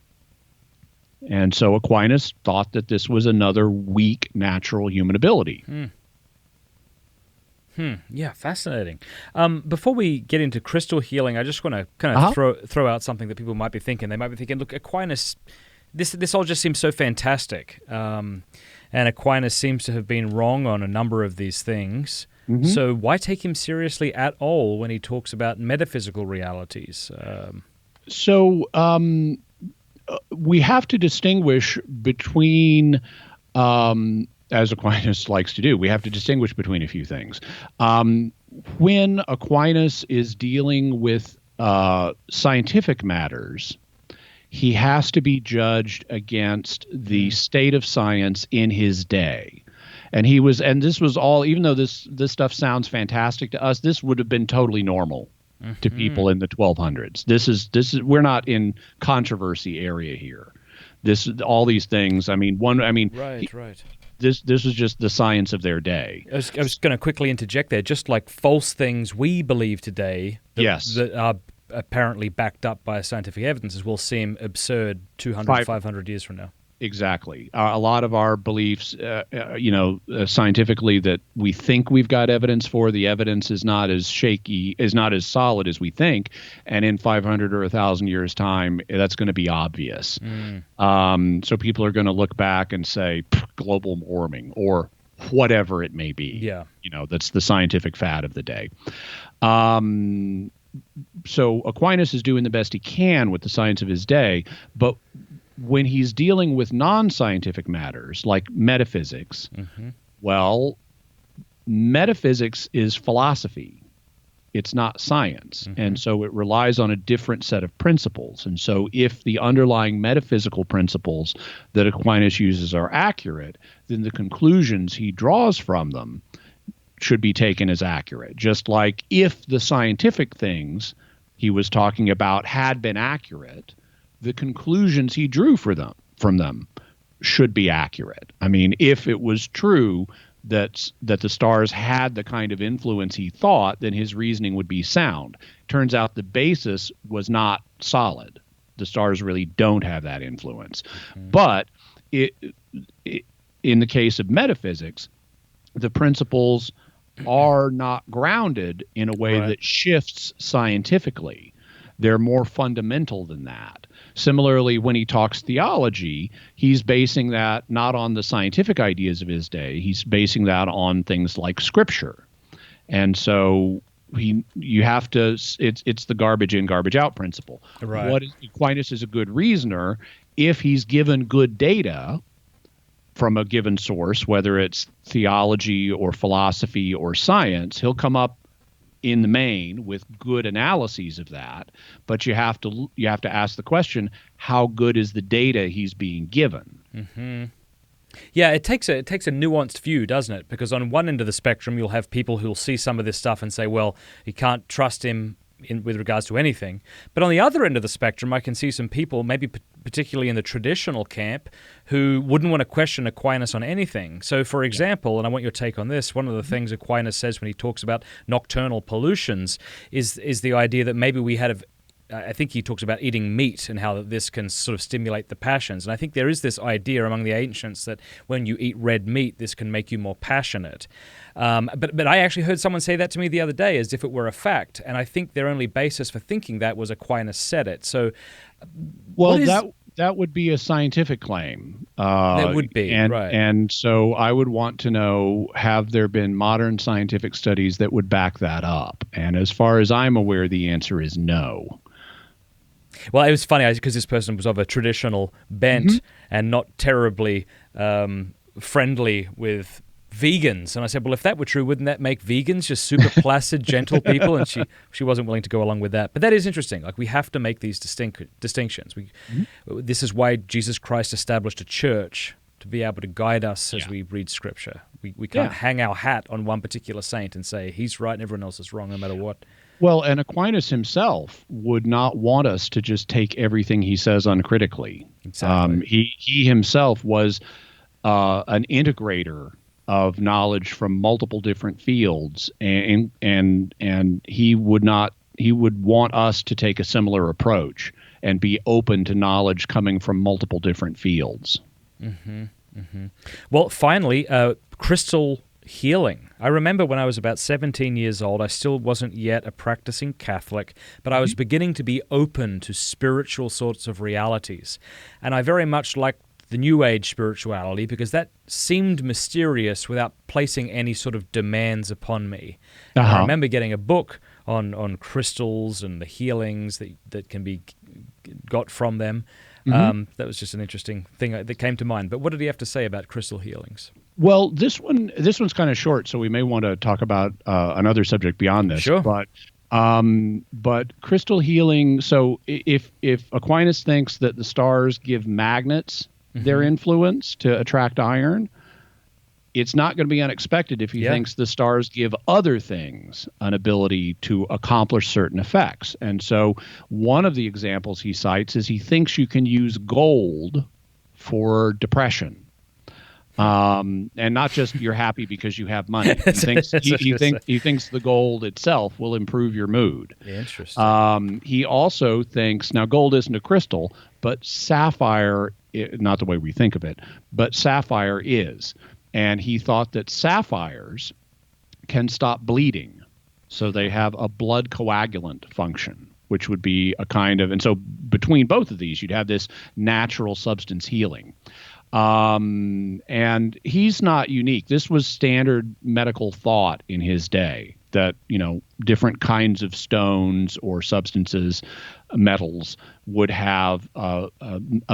And so Aquinas thought that this was another weak natural human ability. Yeah, fascinating. Before we get into crystal healing, I just want to kind of throw out something that people might be thinking. They might be thinking, look, Aquinas, this all just seems so fantastic. And Aquinas seems to have been wrong on a number of these things. So why take him seriously at all when he talks about metaphysical realities? We have to distinguish between, as Aquinas likes to do, we have to distinguish between a few things. When Aquinas is dealing with scientific matters, he has to be judged against the state of science in his day. And this was all, even though this stuff sounds fantastic to us, this would have been totally normal to people in the 1200s. This is we're not in controversy area here. All these things. I mean, Right. This was just the science of their day. I was going to quickly interject there, just like false things we believe today that are apparently backed up by scientific evidence will seem absurd 200, 500 years from now. Exactly. A lot of our beliefs, scientifically, that we think we've got evidence for, the evidence is not as shaky, is not as solid as we think. And in 500 or 1,000 years' time, that's going to be obvious. So people are going to look back and say global warming or whatever it may be. Yeah. That's the scientific fad of the day. So Aquinas is doing the best he can with the science of his day, but when he's dealing with non-scientific matters like metaphysics, well, metaphysics is philosophy. It's not science. And so it relies on a different set of principles. And so if the underlying metaphysical principles that Aquinas uses are accurate, then the conclusions he draws from them should be taken as accurate. Just like if the scientific things he was talking about had been accurate, the conclusions he drew from them should be accurate. I mean, if it was true that the stars had the kind of influence he thought, then his reasoning would be sound. Turns out the basis was not solid. The stars really don't have that influence. But in the case of metaphysics, the principles are not grounded in a way that shifts scientifically. They're more fundamental than that. Similarly, when he talks theology, he's basing that not on the scientific ideas of his day. He's basing that on things like Scripture. And so you have to. It's the garbage in, garbage out principle. Right. Aquinas is a good reasoner if he's given good data from a given source, whether it's theology or philosophy or science. He'll come up in the main with good analyses of that, but you have to ask the question, how good is the data he's being given? Yeah, it takes a nuanced view, doesn't it? Because on one end of the spectrum, you'll have people who'll see some of this stuff and say, well, you can't trust him with regards to anything. But on the other end of the spectrum, I can see some people, maybe particularly in the traditional camp, who wouldn't want to question Aquinas on anything. So, for example, and I want your take on this, one of the things Aquinas says when he talks about nocturnal pollutions is the idea that maybe we had I think he talks about eating meat and how this can sort of stimulate the passions. And I think there is this idea among the ancients that when you eat red meat, this can make you more passionate. But I actually heard someone say that to me the other day as if it were a fact. And I think their only basis for thinking that was Aquinas said it. So, that would be a scientific claim. That would be, right. And so I would want to know, have there been modern scientific studies that would back that up? And as far as I'm aware, the answer is no. Well, it was funny because this person was of a traditional bent and not terribly friendly with vegans. And I said, well, if that were true, wouldn't that make vegans just super placid, gentle people? And she wasn't willing to go along with that. But that is interesting. Like, we have to make these distinctions. This is why Jesus Christ established a church, to be able to guide us as we read Scripture. We can't hang our hat on one particular saint and say he's right and everyone else is wrong, no matter what. Well, and Aquinas himself would not want us to just take everything he says uncritically. Exactly. He himself was an integrator of knowledge from multiple different fields, and he would want us to take a similar approach and be open to knowledge coming from multiple different fields. Well, finally, crystal healing. I remember when I was about 17 years old, I still wasn't yet a practicing Catholic, but I was beginning to be open to spiritual sorts of realities. And I very much liked the New Age spirituality because that seemed mysterious without placing any sort of demands upon me. I remember getting a book on crystals and the healings that can be got from them. That was just an interesting thing that came to mind. But what did he have to say about crystal healings? Well, this one's kind of short, so we may want to talk about another subject beyond this. Sure. But crystal healing. So if Aquinas thinks that the stars give magnets their influence to attract iron, it's not going to be unexpected if he thinks the stars give other things an ability to accomplish certain effects. And so one of the examples he cites is he thinks you can use gold for depression. And not just you're happy because you have money. He thinks the gold itself will improve your mood. Interesting. He also thinks, now gold isn't a crystal, but sapphire, not the way we think of it, but sapphire is. And he thought that sapphires can stop bleeding. So they have a blood coagulant function, which would be a kind of, and so between both of these, you'd have this natural substance healing. And he's not unique. This was standard medical thought in his day, that, different kinds of stones or substances, metals, would have a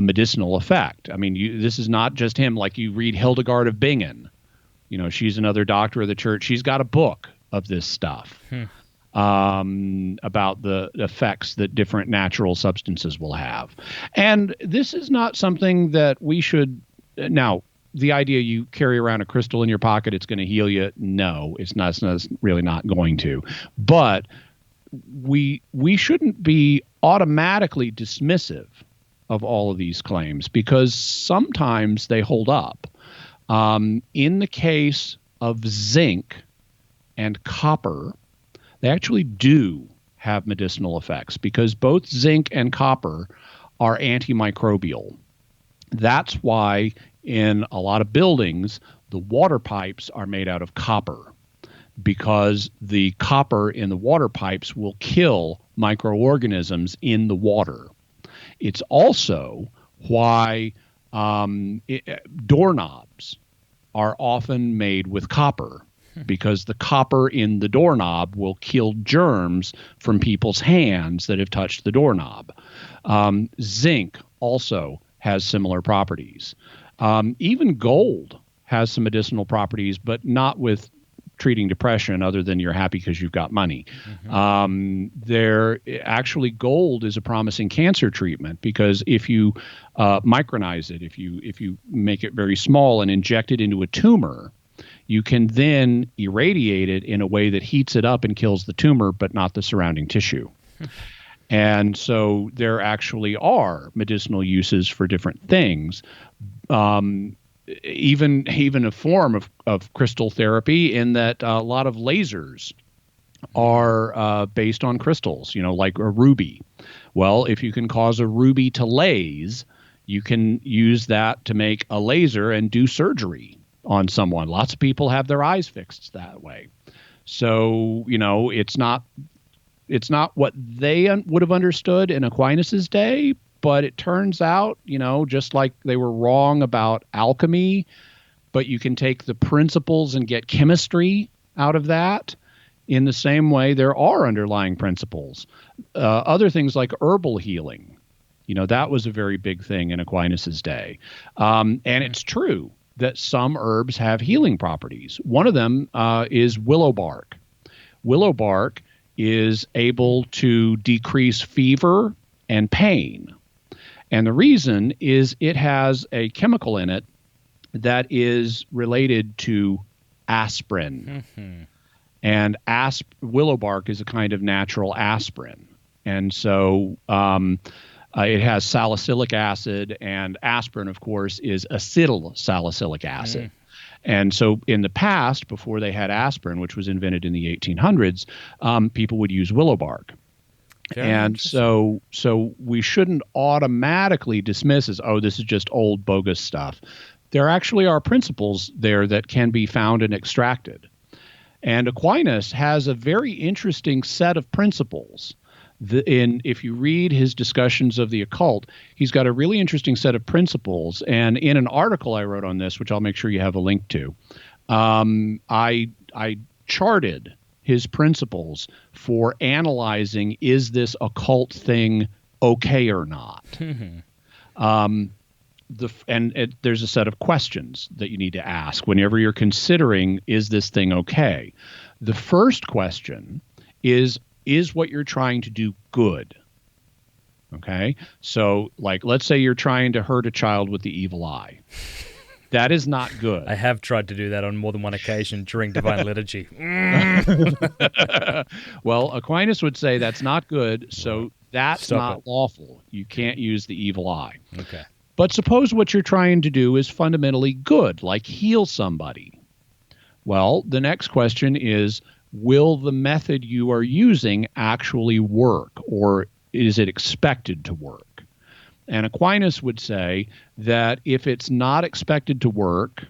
medicinal effect. I mean, this is not just him. Like, you read Hildegard of Bingen, she's another doctor of the church. She's got a book of this stuff. About the effects that different natural substances will have. And this is not something that we should, now, the idea you carry around a crystal in your pocket, it's going to heal you. No, it's really not going to. But we shouldn't be automatically dismissive of all of these claims, because sometimes they hold up. In the case of zinc and copper, they actually do have medicinal effects, because both zinc and copper are antimicrobial. That's why in a lot of buildings, the water pipes are made out of copper, because the copper in the water pipes will kill microorganisms in the water. It's also why doorknobs are often made with copper, because the copper in the doorknob will kill germs from people's hands that have touched the doorknob. Zinc also has similar properties. Even gold has some medicinal properties, but not with treating depression, other than you're happy because you've got money. Actually, gold is a promising cancer treatment, because if you micronize it, if you make it very small and inject it into a tumor, you can then irradiate it in a way that heats it up and kills the tumor, but not the surrounding tissue. And so there actually are medicinal uses for different things. Even a form of crystal therapy, in that a lot of lasers are based on crystals, like a ruby. Well, if you can cause a ruby to laze, you can use that to make a laser and do surgery on someone. Lots of people have their eyes fixed that way. So, it's not what they would have understood in Aquinas's day, but it turns out, just like they were wrong about alchemy, but you can take the principles and get chemistry out of that. In the same way, there are underlying principles. Other things like herbal healing, that was a very big thing in Aquinas's day. And it's true that some herbs have healing properties. One of them is willow bark. Willow bark is able to decrease fever and pain. And the reason is it has a chemical in it that is related to aspirin. And willow bark is a kind of natural aspirin. And so it has salicylic acid, and aspirin, of course, is acetyl salicylic acid. And so in the past, before they had aspirin, which was invented in the 1800s, people would use willow bark. And so we shouldn't automatically dismiss as, this is just old bogus stuff. There actually are principles there that can be found and extracted. And Aquinas has a very interesting set of principles. If you read his discussions of the occult, he's got a really interesting set of principles. And in an article I wrote on this, which I'll make sure you have a link to, I charted his principles for analyzing, is this occult thing okay or not? There's a set of questions that you need to ask whenever you're considering, is this thing okay? The first question is what you're trying to do good? Okay. So, like, let's say you're trying to hurt a child with the evil eye. That is not good. I have tried to do that on more than one occasion during Divine Liturgy. Well, Aquinas would say that's not good, so that's Stop not it. lawful. You can't use the evil eye. Okay. But suppose what you're trying to do is fundamentally good, like heal somebody. Well, the next question is, will the method you are using actually work, or is it expected to work? And Aquinas would say that if it's not expected to work,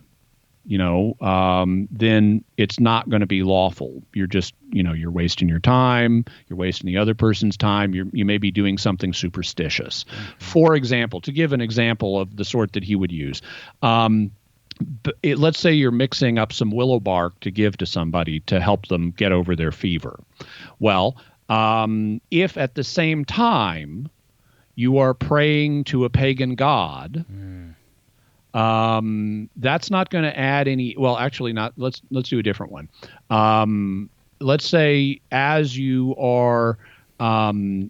then it's not going to be lawful. You're just, you're wasting your time. You're wasting the other person's time. You may be doing something superstitious. Mm-hmm. For example, to give an example of the sort that he would use, let's say you're mixing up some willow bark to give to somebody to help them get over their fever. Well, if at the same time you are praying to a pagan god, that's not going to add any. Well, actually, not. Let's do a different one. Let's say as you are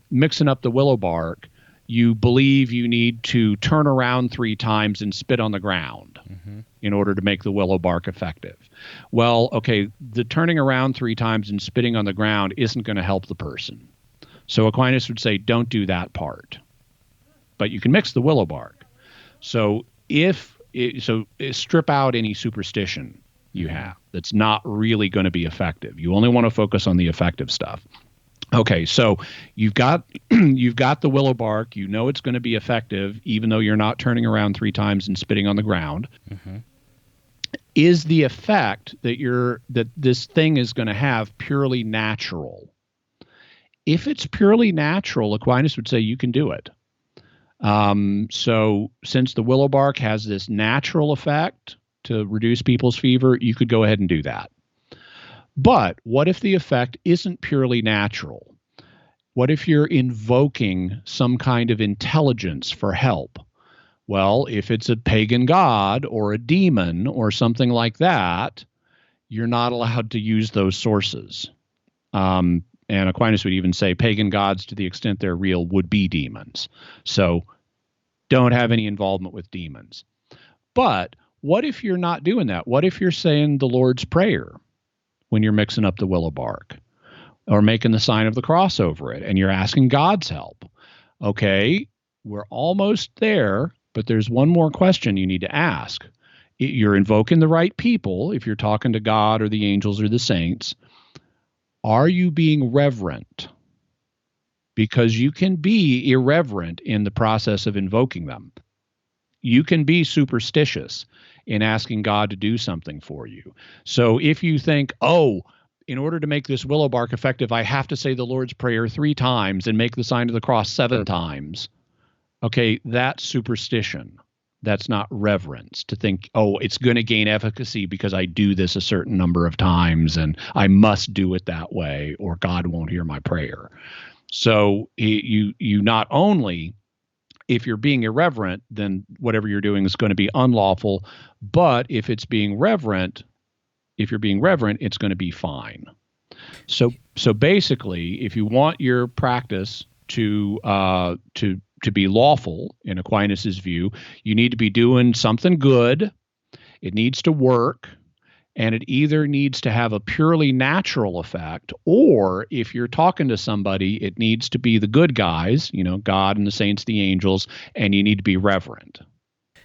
mixing up the willow bark, you believe you need to turn around 3 times and spit on the ground in order to make the willow bark effective. Well, okay, the turning around 3 times and spitting on the ground isn't going to help the person. So Aquinas would say, don't do that part. But you can mix the willow bark. So strip out any superstition you have that's not really going to be effective. You only want to focus on the effective stuff. Okay, so you've got the willow bark. You know it's going to be effective, even though you're not turning around 3 times and spitting on the ground. Mm-hmm. Is the effect that this thing is going to have purely natural? If it's purely natural, Aquinas would say you can do it. So since the willow bark has this natural effect to reduce people's fever, you could go ahead and do that. But what if the effect isn't purely natural? What if you're invoking some kind of intelligence for help? Well, if it's a pagan god or a demon or something like that, you're not allowed to use those sources. And Aquinas would even say pagan gods, to the extent they're real, would be demons. So don't have any involvement with demons. But what if you're not doing that? What if you're saying the Lord's Prayer when you're mixing up the willow bark, or making the sign of the cross over it, and you're asking God's help? Okay, we're almost there, but there's one more question you need to ask. You're invoking the right people if you're talking to God or the angels or the saints. Are you being reverent? Because you can be irreverent in the process of invoking them. You can be superstitious in asking God to do something for you. So if you think, in order to make this willow bark effective, I have to say the Lord's Prayer 3 times and make the sign of the cross 7 times. Okay, that's superstition. That's not reverence, to think, it's going to gain efficacy because I do this a certain number of times and I must do it that way or God won't hear my prayer. So you not only, if you're being irreverent, then whatever you're doing is going to be unlawful. But if you're being reverent, it's going to be fine. So basically, if you want your practice to be lawful in Aquinas's view, you need to be doing something good. It needs to work, and it either needs to have a purely natural effect, or if you're talking to somebody, it needs to be the good guys, God and the saints, the angels, and you need to be reverent.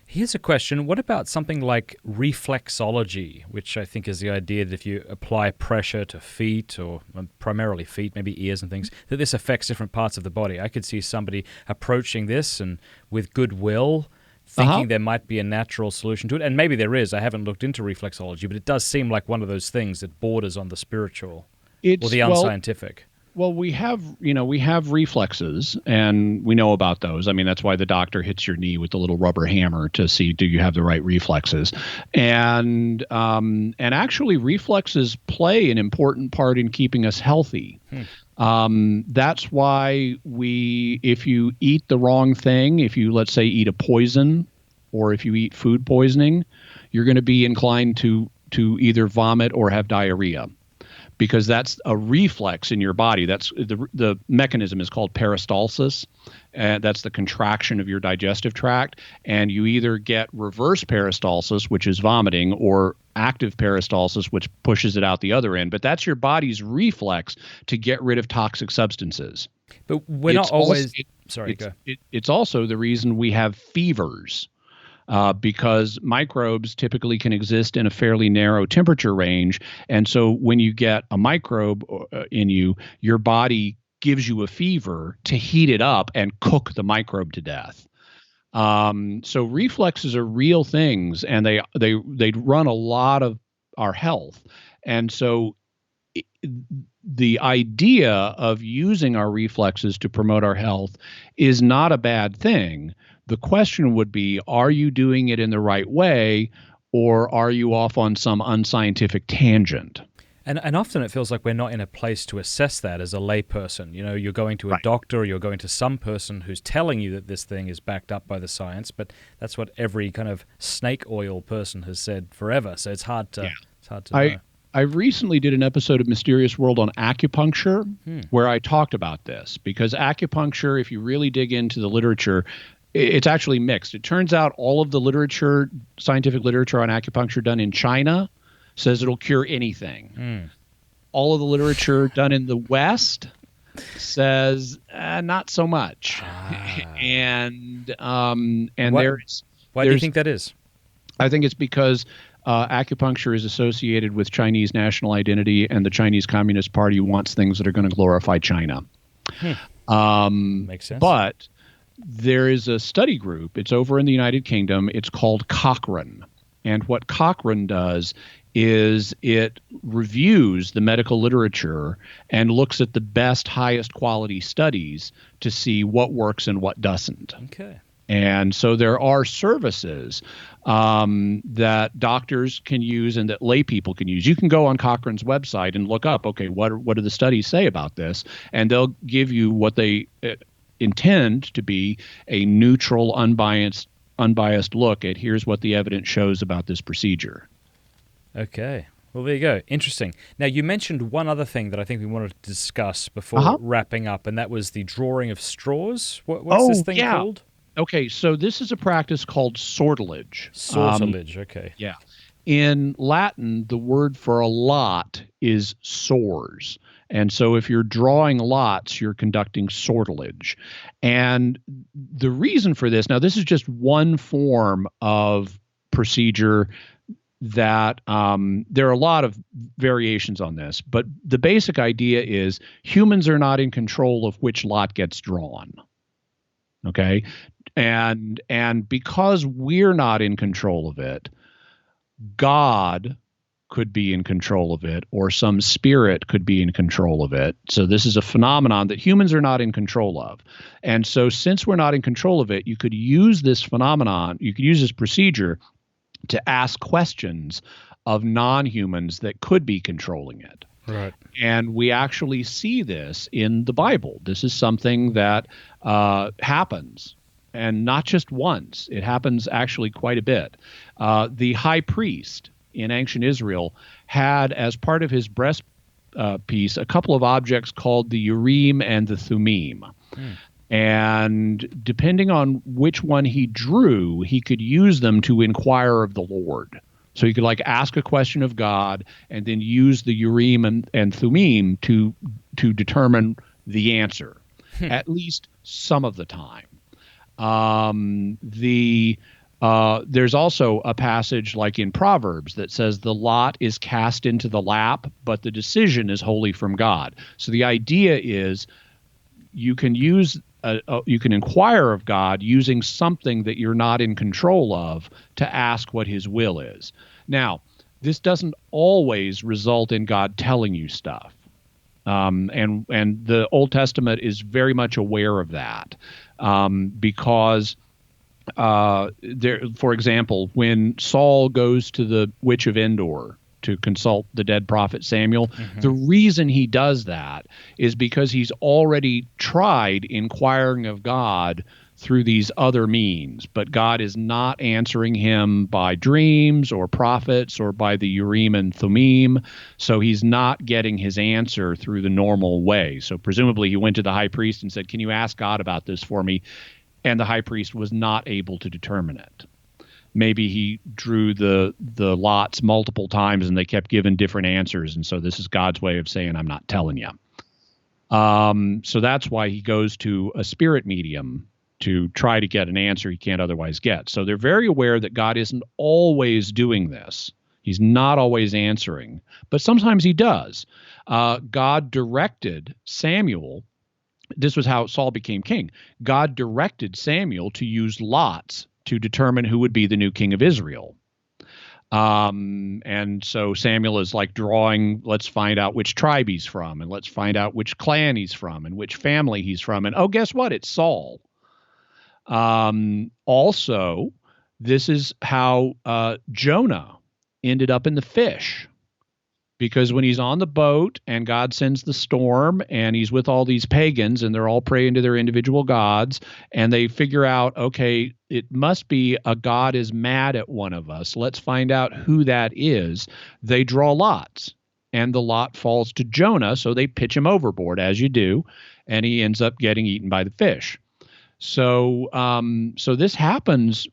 Here's a question. What about something like reflexology, which I think is the idea that if you apply pressure to feet, or primarily feet, maybe ears and things, that this affects different parts of the body? I could see somebody approaching this and with goodwill, thinking there might be a natural solution to it. And maybe there is. I haven't looked into reflexology, but it does seem like one of those things that borders on the spiritual or the unscientific. Well, we have reflexes, and we know about those. I mean, that's why the doctor hits your knee with the little rubber hammer to see, do you have the right reflexes? And actually, reflexes play an important part in keeping us healthy. That's why if you eat the wrong thing, if you, let's say, eat a poison, or if you eat food poisoning, you're going to be inclined to either vomit or have diarrhea. because that's a reflex in your body. That's the mechanism is called peristalsis. That's the contraction of your digestive tract. And you either get reverse peristalsis, which is vomiting, or active peristalsis, which pushes it out the other end. But that's your body's reflex to get rid of toxic substances. But we're not always... Sorry, go. It's also the reason we have fevers. Because microbes typically can exist in a fairly narrow temperature range. And so when you get a microbe in you, your body gives you a fever to heat it up and cook the microbe to death. So reflexes are real things, and they run a lot of our health. And so the idea of using our reflexes to promote our health is not a bad thing. The question would be, are you doing it in the right way, or are you off on some unscientific tangent? And often it feels like we're not in a place to assess that as a layperson. You know, you're going to a doctor, or you're going to some person who's telling you that this thing is backed up by the science, but that's what every kind of snake oil person has said forever. So it's hard to know. I recently did an episode of Mysterious World on acupuncture where I talked about this, because acupuncture, if you really dig into the literature, it's actually mixed. It turns out all of the literature, scientific literature on acupuncture done in China, says it'll cure anything. All of the literature done in the West says not so much. And why do you think that is? I think it's because acupuncture is associated with Chinese national identity, and the Chinese Communist Party wants things that are going to glorify China. Makes sense. But there is a study group. It's over in the United Kingdom. It's called Cochrane. And what Cochrane does is it reviews the medical literature and looks at the best, highest quality studies to see what works and what doesn't. Okay. And so there are services that doctors can use and that lay people can use. You can go on Cochrane's website and look up, okay, what do the studies say about this? And they'll give you what they intend to be a neutral, unbiased look at here's what the evidence shows about this procedure. Okay. Well, there you go. Interesting. Now, you mentioned one other thing that I think we wanted to discuss before wrapping up, and that was the drawing of straws. What's this thing called? Okay, so this is a practice called sortilege. Sortilege, okay. Yeah. In Latin, the word for a lot is sors. And so if you're drawing lots, you're conducting sortilege. And the reason for this, now this is just one form of procedure that there are a lot of variations on this, but the basic idea is humans are not in control of which lot gets drawn. Okay. And because we're not in control of it, God could be in control of it, or some spirit could be in control of it. So this is a phenomenon that humans are not in control of. And so since we're not in control of it, you could use this phenomenon, you could use this procedure to ask questions of non-humans that could be controlling it. Right. And we actually see this in the Bible. This is something that happens, and not just once. It happens actually quite a bit. The high priest in ancient Israel had, as part of his breastpiece, a couple of objects called the Urim and the Thummim. And depending on which one he drew, he could use them to inquire of the Lord. So you could ask a question of God and then use the Urim and Thummim to determine the answer, at least some of the time. There's also a passage like in Proverbs that says the lot is cast into the lap, but the decision is wholly from God. So the idea is you can inquire of God using something that you're not in control of to ask what his will is. Now, this doesn't always result in God telling you stuff. And the Old Testament is very much aware of that, because for example, when Saul goes to the witch of Endor to consult the dead prophet Samuel, the reason he does that is because he's already tried inquiring of God through these other means, but God is not answering him by dreams or prophets or by the Urim and Thummim, so he's not getting his answer through the normal way. So presumably he went to the high priest and said, "Can you ask God about this for me?" And the high priest was not able to determine it. Maybe he drew the lots multiple times and they kept giving different answers, and so this is God's way of saying, "I'm not telling you." So that's why he goes to a spirit medium to try to get an answer he can't otherwise get. So they're very aware that God isn't always doing this. He's not always answering, but sometimes he does. God directed Samuel. This was how Saul became king. God directed Samuel to use lots to determine who would be the new king of Israel. And so Samuel is like drawing, let's find out which tribe he's from, and let's find out which clan he's from, and which family he's from. And oh, guess what? It's Saul. Also, this is how Jonah ended up in the fish. Because when he's on the boat and God sends the storm and he's with all these pagans and they're all praying to their individual gods, and they figure out, okay, it must be a god is mad at one of us. Let's find out who that is. They draw lots and the lot falls to Jonah. So they pitch him overboard, as you do, and he ends up getting eaten by the fish. So, so this happens.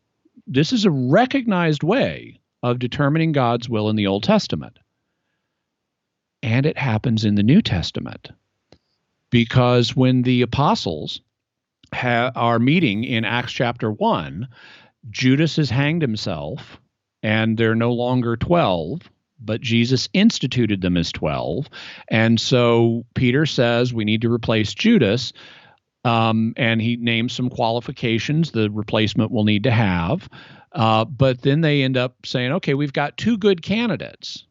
This is a recognized way of determining God's will in the Old Testament. And it happens in the New Testament, because when the apostles are meeting in Acts chapter 1, Judas has hanged himself and they're no longer 12, but Jesus instituted them as 12. And so Peter says we need to replace Judas, and he names some qualifications the replacement will need to have. But then they end up saying, okay, we've got two good candidates.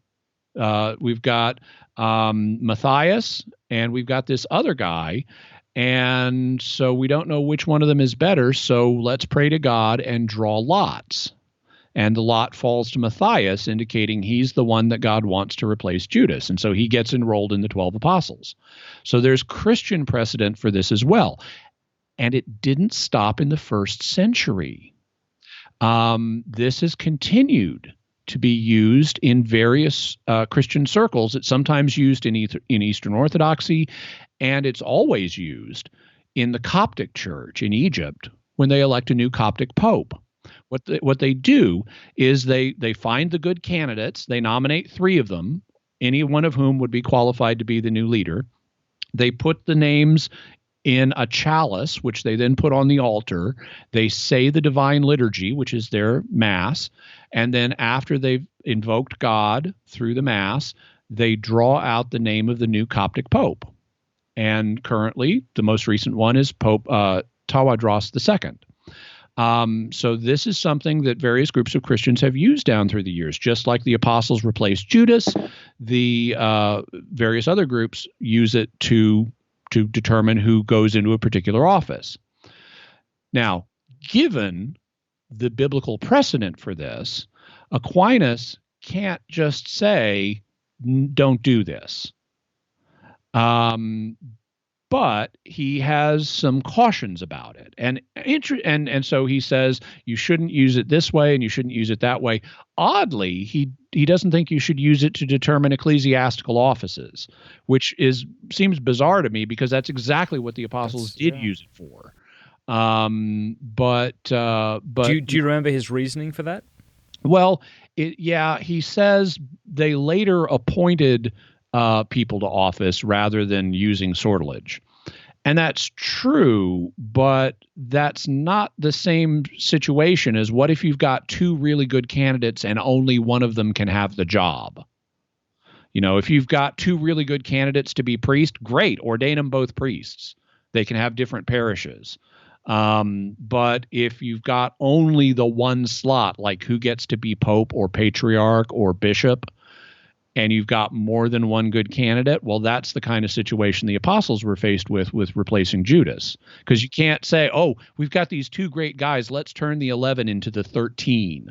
We've got Matthias, and we've got this other guy, and so we don't know which one of them is better, so let's pray to God and draw lots. And the lot falls to Matthias, indicating he's the one that God wants to replace Judas, and so he gets enrolled in the 12 apostles. So there's Christian precedent for this as well, and it didn't stop in the first century. This has continued to be used in various Christian circles. It's sometimes used in Eastern Orthodoxy, and it's always used in the Coptic Church in Egypt when they elect a new Coptic pope. What they do is they find the good candidates. They nominate 3 of them, any one of whom would be qualified to be the new leader. They put the names in a chalice, which they then put on the altar. They say the divine liturgy, which is their mass. And then after they've invoked God through the mass, they draw out the name of the new Coptic pope. And currently, the most recent one is Pope Tawadros II. So this is something that various groups of Christians have used down through the years. Just like the apostles replaced Judas, the various other groups use it to determine who goes into a particular office. Now, given the biblical precedent for this, Aquinas can't just say, don't do this. But he has some cautions about it. And so he says you shouldn't use it this way and you shouldn't use it that way. Oddly, he doesn't think you should use it to determine ecclesiastical offices, which seems bizarre to me because that's exactly what the apostles did use it for. But do you remember his reasoning for that? Well, he says they later appointed people to office rather than using sortilege. And that's true, but that's not the same situation as what if you've got 2 really good candidates and only one of them can have the job. You know, if you've got 2 really good candidates to be priest, great, ordain them both priests. They can have different parishes. But if you've got only the one slot, like who gets to be pope or patriarch or bishop, and you've got more than one good candidate, well, that's the kind of situation the apostles were faced with replacing Judas. Because you can't say, oh, we've got these 2 great guys, let's turn the 11 into the 13.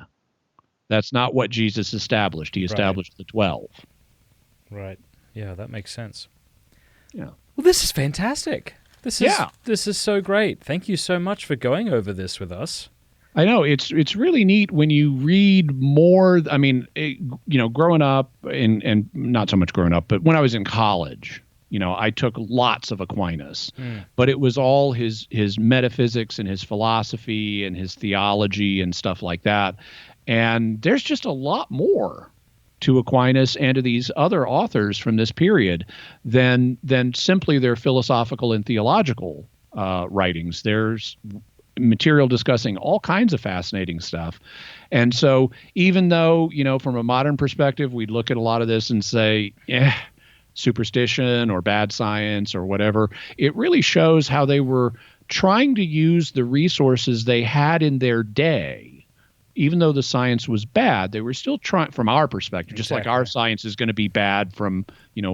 That's not what Jesus established. He established the 12. Right. Yeah, that makes sense. Yeah. Well, this is fantastic. This is so great. Thank you so much for going over this with us. I know it's really neat when you read more. I mean, growing up and not so much growing up, but when I was in college, I took lots of Aquinas, but it was all his metaphysics and his philosophy and his theology and stuff like that. And there's just a lot more to Aquinas and to these other authors from this period than simply their philosophical and theological writings. There's material discussing all kinds of fascinating stuff. And so even though, from a modern perspective, we'd look at a lot of this and say, superstition or bad science or whatever, it really shows how they were trying to use the resources they had in their day. Even though the science was bad, they were still trying, from our perspective, just like our science is going to be bad from,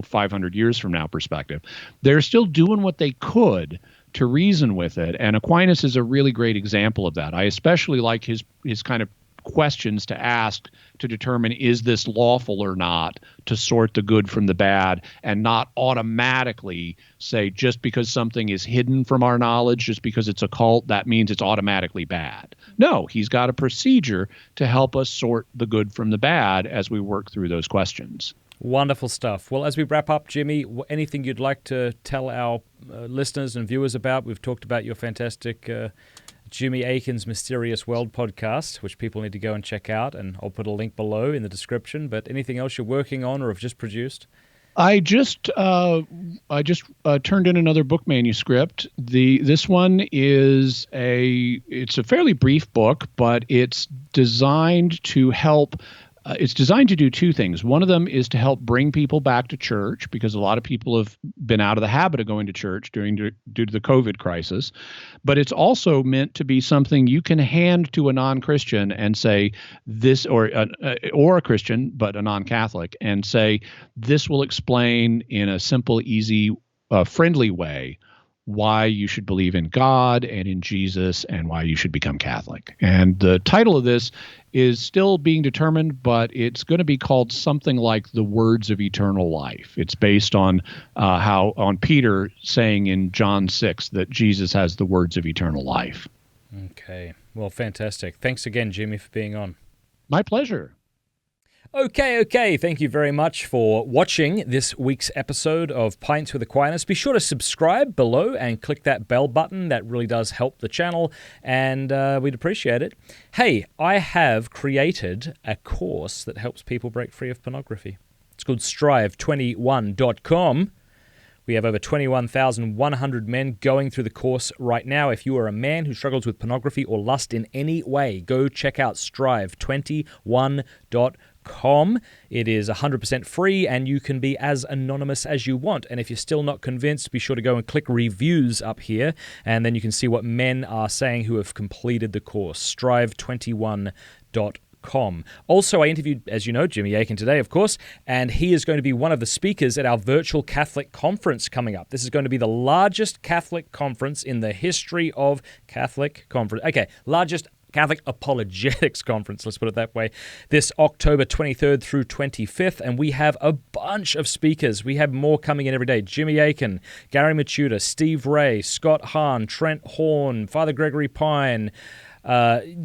500 years from now perspective. They're still doing what they could to reason with it. And Aquinas is a really great example of that. I especially like his kind of questions to ask to determine, is this lawful or not, to sort the good from the bad, and not automatically say just because something is hidden from our knowledge, just because it's occult, that means it's automatically bad. No, he's got a procedure to help us sort the good from the bad as we work through those questions. Wonderful stuff. Well, as we wrap up, Jimmy, anything you'd like to tell our listeners and viewers about? We've talked about your fantastic Jimmy Akin's Mysterious World podcast, which people need to go and check out, and I'll put a link below in the description. But anything else you're working on or have just produced? I just turned in another book manuscript. This one is it's a fairly brief book, but it's designed to help. It's designed to do two things. One of them is to help bring people back to church, because a lot of people have been out of the habit of going to church due to the COVID crisis. But it's also meant to be something you can hand to a non-Christian and say this, or a Christian but a non-Catholic, and say this will explain in a simple, easy, friendly way why you should believe in God and in Jesus and why you should become Catholic. And the title of this is still being determined, but it's going to be called something like The Words of Eternal Life. It's based on on Peter saying in John 6 that Jesus has the words of eternal life. Okay. Well, fantastic. Thanks again, Jimmy, for being on. My pleasure. Okay. Thank you very much for watching this week's episode of Pints with Aquinas. Be sure to subscribe below and click that bell button. That really does help the channel, and we'd appreciate it. Hey, I have created a course that helps people break free of pornography. It's called strive21.com. We have over 21,100 men going through the course right now. If you are a man who struggles with pornography or lust in any way, go check out strive21.com. It is 100% free, and you can be as anonymous as you want. And if you're still not convinced, be sure to go and click reviews up here, and then you can see what men are saying who have completed the course. strive21.com. Also, I interviewed, as you know, Jimmy Akin today, of course, and he is going to be one of the speakers at our virtual Catholic conference coming up. This is going to be the largest Catholic conference in the history of Catholic conference. Okay, largest Catholic Apologetics Conference, let's put it that way, this October 23rd through 25th, and we have a bunch of speakers. We have more coming in every day. Jimmy Akin, Gary Machuda, Steve Ray, Scott Hahn, Trent Horn, Father Gregory Pine.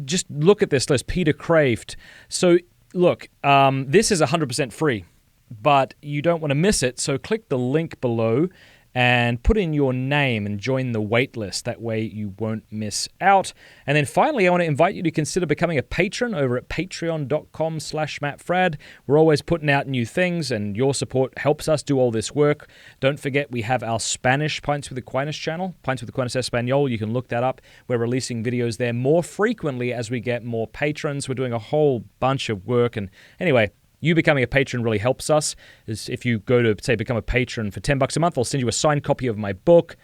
Just look at this list, Peter Kraft. So look, this is 100% free, but you don't want to miss it, so click the link below and put in your name and join the wait list. That way you won't miss out. And then finally, I want to invite you to consider becoming a patron over at patreon.com/MattFradd. We're always putting out new things, and your support helps us do all this work. Don't forget, we have our Spanish Pints with Aquinas channel, Pints with Aquinas Espanol. You can look that up. We're releasing videos there more frequently as we get more patrons. We're doing a whole bunch of work. And anyway, you becoming a patron really helps us. If you go to, say, become a patron for $10 a month, I'll send you a signed copy of my book.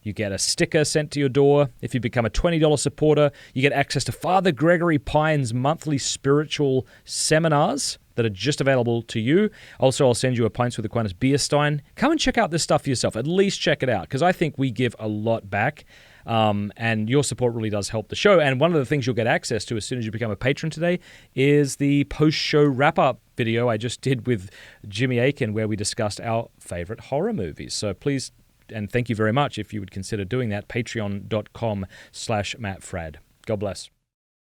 You get a sticker sent to your door. If you become a $20 supporter, you get access to Father Gregory Pine's monthly spiritual seminars that are just available to you. Also, I'll send you a Pints with Aquinas beer stein. Come and check out this stuff for yourself. At least check it out, because I think we give a lot back. And your support really does help the show. And one of the things you'll get access to as soon as you become a patron today is the post-show wrap-up video I just did with Jimmy Akin, where we discussed our favorite horror movies. So please and thank you very much if you would consider doing that. Patreon.com/Matt Fradd. God bless.